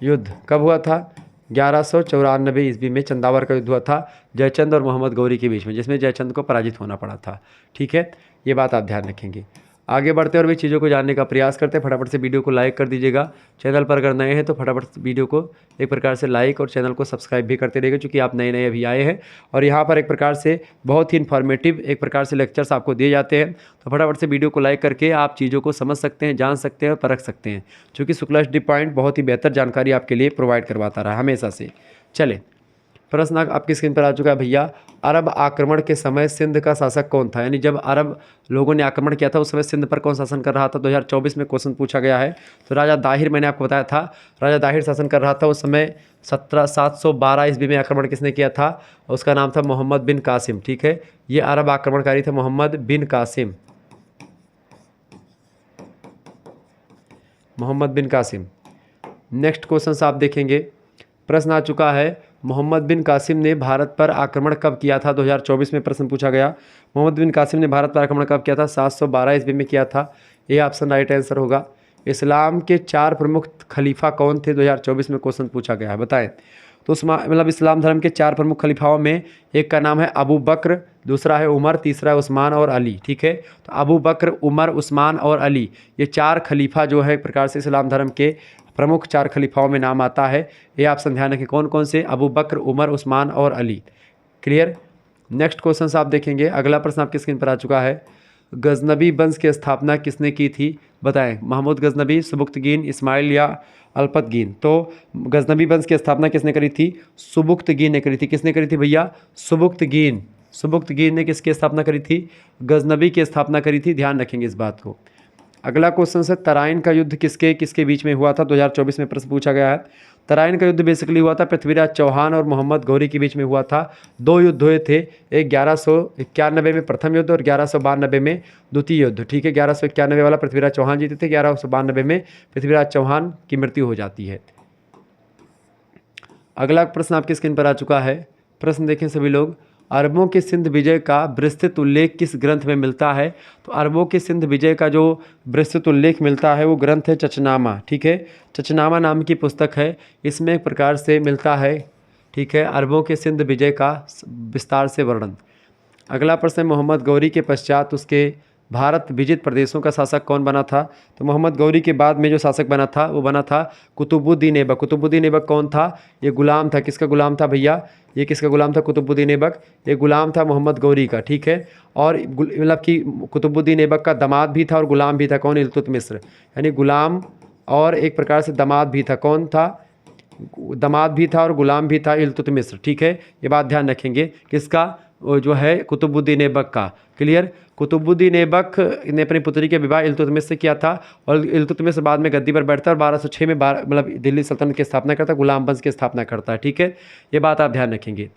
युद्ध कब हुआ था? 1194 ईस्वी में चंदावर का युद्ध हुआ था जयचंद और मोहम्मद गौरी के बीच में, जिसमें जयचंद को पराजित होना पड़ा था। ठीक है, ये बात आप ध्यान रखेंगे। आगे बढ़ते और भी चीज़ों को जानने का प्रयास करते हैं। फटाफट से वीडियो को लाइक कर दीजिएगा। चैनल पर अगर नए हैं तो फटाफट वीडियो को एक प्रकार से लाइक और चैनल को सब्सक्राइब भी करते रहिएगा, क्योंकि आप नए नए अभी आए हैं और यहाँ पर एक प्रकार से बहुत ही इन्फॉर्मेटिव एक प्रकार से लेक्चर्स आपको दिए जाते हैं। तो फटाफट से वीडियो को लाइक करके आप चीज़ों को समझ सकते हैं, जान सकते हैं और परख सकते हैं, क्योंकि शुक्ला स्टडी पॉइंट बहुत ही बेहतर जानकारी आपके लिए प्रोवाइड करवाता रहा हमेशा से। चले, प्रश्न आपकी स्क्रीन पर आ चुका है भैया। अरब आक्रमण के समय सिंध का शासक कौन था? यानी जब अरब लोगों ने आक्रमण किया था उस समय सिंध पर कौन शासन कर रहा था? 2024 में क्वेश्चन पूछा गया है। तो राजा दाहिर, मैंने आपको बताया था, राजा दाहिर शासन कर रहा था उस समय। 712 ईस्वी में आक्रमण किसने किया था? उसका नाम था मोहम्मद बिन कासिम। ठीक है, ये अरब आक्रमणकारी थे, मोहम्मद बिन कासिम। मोहम्मद बिन कासिम। नेक्स्ट क्वेश्चन आप देखेंगे, प्रश्न आ चुका है, मोहम्मद बिन कासिम ने भारत पर आक्रमण कब किया था? 2024 में प्रश्न पूछा गया। मोहम्मद बिन कासिम ने भारत पर आक्रमण कब किया था? 712 ईस्वी में किया था। ये ऑप्शन राइट आंसर होगा। इस्लाम के 4 प्रमुख खलीफा कौन थे? 2024 में क्वेश्चन पूछा गया है, बताएं। तो उसमें मतलब इस्लाम धर्म के 4 प्रमुख खलीफाओं में एक का नाम है अबू बकर, दूसरा है उमर, तीसरा है उस्मान और अली। ठीक है, तो अबू बकर, उमर, उस्मान और अली, ये 4 खलीफा जो है एक प्रकार से इस्लाम धर्म के प्रमुख 4 खलीफाओं में नाम आता है। ये ऑप्शन ध्यान रखें, कौन कौन से? अबू बकर, उमर, उस्मान और अली। क्लियर। नेक्स्ट क्वेश्चन आप देखेंगे। अगला प्रश्न आपकी स्क्रीन पर आ चुका है, गजनबी वंश की स्थापना किसने की थी? बताएं। महमूद गजनबी, सुबुक्तगीन, इस्माइल या अल्पतगीन? तो गजनबी वंश की स्थापना किसने करी थी? सुबुक्तगीन ने करी थी। किसने करी थी भैया? सुबुक्तगीन। सुबुक्तगीन ने किसकी स्थापना करी थी? गजनबी की स्थापना करी थी, ध्यान रखेंगे इस बात को। अगला क्वेश्चन है, तराइन का युद्ध किसके बीच में हुआ था? 2024 में प्रश्न पूछा गया है। तराइन का युद्ध बेसिकली हुआ था पृथ्वीराज चौहान और मोहम्मद गौरी के बीच में हुआ था। 2 युद्ध हुए थे, एक 1191 में प्रथम युद्ध और 1192 में द्वितीय युद्ध। ठीक है, 1191 वाला पृथ्वीराज चौहान जीते थे, 1192 में पृथ्वीराज चौहान की मृत्यु हो जाती है। अगला प्रश्न आपकी स्क्रीन पर आ चुका है। प्रश्न देखें सभी लोग, अरबों के सिंध विजय का विस्तृत उल्लेख किस ग्रंथ में मिलता है? तो अरबों के सिंध विजय का जो विस्तृत उल्लेख मिलता है वो ग्रंथ है चचनामा। ठीक है, चचनामा नाम की पुस्तक है, इसमें एक प्रकार से मिलता है। ठीक है, अरबों के सिंध विजय का विस्तार से वर्णन। अगला प्रश्न, मोहम्मद गौरी के पश्चात उसके भारत विजित प्रदेशों का शासक कौन बना था? तो मोहम्मद गौरी के बाद में जो शासक बना था वो बना था कुतुबुद्दीन ऐबक। कुतुबुद्दीन ऐबक कौन था? ये गुलाम था। किसका गुलाम था भैया? ये किसका गुलाम था? कुतुबुद्दीन ऐबक। ये गुलाम था मोहम्मद गौरी का। ठीक है, और मतलब कि कुतुबुद्दीन ऐबक का दामाद भी था और गुलाम भी था। कौन? इल्तुतमिश। यानी गुलाम और एक प्रकार से दामाद भी था। कौन था? दामाद भी था और गुलाम भी था, इल्तुतमिश। ठीक है, ये बात ध्यान रखेंगे। किसका? जो है कुतुबुद्दीन ऐबक का। क्लियर। कुतुबुद्दीन ऐबक ने अपनी पुत्री के विवाह इल्तुतमिश से किया था और इल्तुतमिश बाद में गद्दी पर बैठता है और 1206 में मतलब दिल्ली सल्तनत की स्थापना करता है, गुलाम वंश की स्थापना करता है। ठीक है, ये बात आप ध्यान रखेंगे।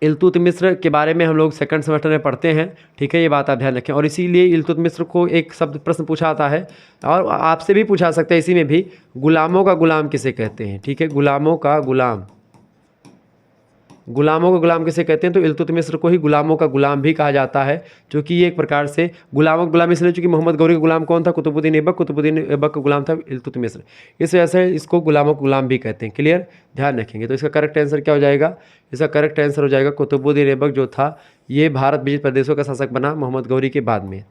इल्तुतमिश के बारे में हम लोग सेकंड सेमेस्टर में पढ़ते हैं, ठीक है, ये बात आप ध्यान रखें। और इसीलिए इल्तुतमिश को एक शब्द प्रश्न पूछा आता है और आपसे भी पूछा सकता है इसी में भी, गुलामों का गुलाम किसे कहते हैं, ठीक है, गुलामों का गुलाम, गुलामों का गुलाम किसे कहते हैं, तो इल्तुतमिश को ही गुलामों का गुलाम भी कहा जाता है, जो कि ये एक प्रकार से गुलामों का गुलाम इसलिए चूँकि मोहम्मद गौरी का गुलाम कौन था, कुतुबुद्दीन ऐबक, कुतुबुद्दीन ऐबक का गुलाम था इल्तुतमिश, इस वजह से इसको गुलामों का गुलाम भी कहते हैं। क्लियर, ध्यान रखेंगे। तो इसका करेक्ट आंसर क्या हो जाएगा, इसका करेक्ट आंसर हो जाएगा कुतुबुद्दीन ऐबक जो था ये भारत विजित प्रदेशों का शासक बना मोहम्मद गौरी के बाद में।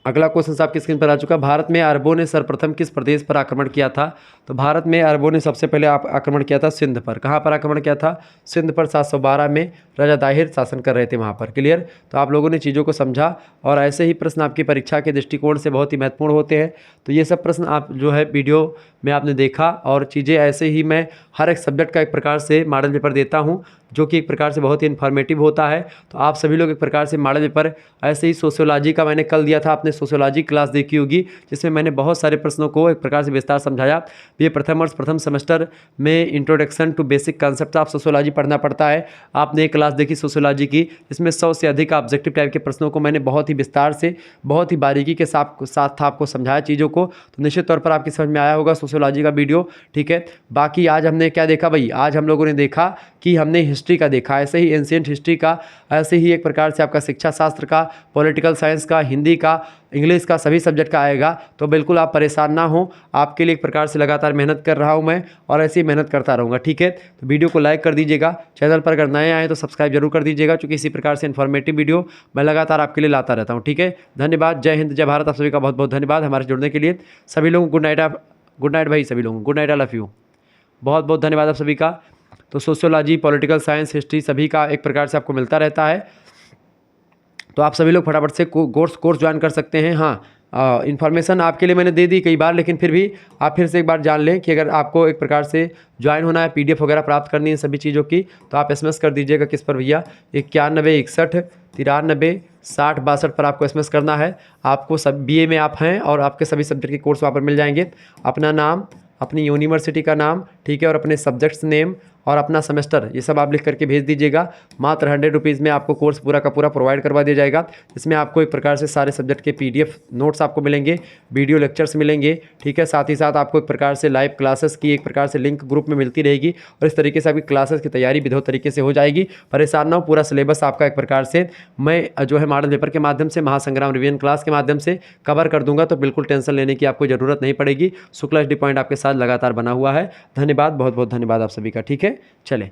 अगला क्वेश्चन आपकी स्क्रीन पर आ चुका, भारत में अरबों ने सर्वप्रथम किस प्रदेश पर आक्रमण किया था, तो भारत में अरबों ने सबसे पहले आक्रमण किया था सिंध पर। कहाँ पर आक्रमण किया था, सिंध पर 712 में राजा दाहिर शासन कर रहे थे वहाँ पर। क्लियर, तो आप लोगों ने चीज़ों को समझा और ऐसे ही प्रश्न आपकी परीक्षा के दृष्टिकोण से बहुत ही महत्वपूर्ण होते हैं। तो ये सब प्रश्न आप जो है वीडियो में आपने देखा और चीज़ें ऐसे ही मैं हर एक सब्जेक्ट का एक प्रकार से मॉडल पेपर देता हूँ जो कि एक प्रकार से बहुत ही इन्फॉर्मेटिव होता है। तो आप सभी लोग एक प्रकार से मॉडल पेपर ऐसे ही सोशियोलॉजी का मैंने कल दिया था, आपने सोशियोलॉजी क्लास देखी होगी जिसमें मैंने बहुत सारे प्रश्नों को एक प्रकार से विस्तार समझाया। ये प्रथम वर्ष प्रथम सेमेस्टर में introduction to basic concept of sociology पढ़ना पड़ता है। आपने एक क्लास देखी सोशियोलॉजी की, इसमें 100 से अधिक ऑब्जेक्टिव टाइप के प्रश्नों को मैंने बहुत ही विस्तार से बहुत ही बारीकी के साथ आपको समझाया चीज़ों को। तो निश्चित तौर पर आपकी समझ में आया होगा सोशियोलॉजी का वीडियो, ठीक है। बाकी आज हमने क्या देखा भाई, आज हम लोगों ने देखा कि हमने हिस्ट्री का देखा, ऐसे ही एंशिएंट हिस्ट्री का, ऐसे ही एक प्रकार से आपका शिक्षा शास्त्र का, पॉलिटिकल साइंस का, हिंदी का, इंग्लिश का, सभी सब्जेक्ट का आएगा। तो बिल्कुल आप परेशान ना हो, आपके लिए एक प्रकार से लगातार मेहनत कर रहा हूं मैं और ऐसे ही मेहनत करता रहूँगा, ठीक है। तो वीडियो को लाइक कर दीजिएगा, चैनल पर अगर नए आए तो सब्सक्राइब जरूर कर दीजिएगा, क्योंकि इसी प्रकार से इन्फॉर्मेटिव वीडियो मैं लगातार आपके लिए लाता रहता हूँ, ठीक है। धन्यवाद, जय हिंद, जय भारत। आप सभी का बहुत बहुत धन्यवाद हमारे जुड़ने के लिए। सभी लोगों को गुड नाइट, गुड नाइट भाई, सभी लोगों को good night, I love you, बहुत बहुत धन्यवाद आप सभी का। तो सोशियोलॉजी, पॉलिटिकल साइंस, हिस्ट्री सभी का एक प्रकार से आपको मिलता रहता है। तो आप सभी लोग फटाफट से कोर्स ज्वाइन कर सकते हैं। हाँ, इन्फॉर्मेशन आपके लिए मैंने दे दी कई बार, लेकिन फिर भी आप फिर से एक बार जान लें कि अगर आपको एक प्रकार से ज्वाइन होना है, पीडीएफ वगैरह प्राप्त करनी है सभी चीज़ों की, तो आप एसएमएस कर दीजिएगा किस पर भैया, 91 61 93 60 62 पर आपको एसएमएस करना है। आपको सब बीए में आप हैं और आपके सभी सब्जेक्ट के कोर्स वहाँ पर मिल जाएंगे। अपना नाम, अपनी यूनिवर्सिटी का नाम, ठीक है, और अपने सब्जेक्ट्स नेम और अपना सेमेस्टर, ये सब आप लिख करके भेज दीजिएगा। मात्र 100 रुपीज़ में आपको कोर्स पूरा का पूरा प्रोवाइड करवा दिया जाएगा। इसमें आपको एक प्रकार से सारे सब्जेक्ट के पीडीएफ नोट्स आपको मिलेंगे, वीडियो लेक्चर्स मिलेंगे, ठीक है। साथ ही साथ आपको एक प्रकार से लाइव क्लासेस की एक प्रकार से लिंक ग्रुप में मिलती रहेगी और इस तरीके से आपकी क्लासेस की तैयारी विधिवत तरीके से हो जाएगी। परेशान ना हो, पूरा सिलेबस आपका एक प्रकार से मैं जो है मॉडल पेपर के माध्यम से, महासंग्राम रिवीजन क्लास के माध्यम से कवर कर दूंगा। तो बिल्कुल टेंशन लेने की आपको ज़रूरत नहीं पड़ेगी। शुक्ला डी पॉइंट आपके साथ लगातार बना हुआ है। धन्यवाद, बहुत बहुत धन्यवाद आप सभी का, ठीक है। चलें।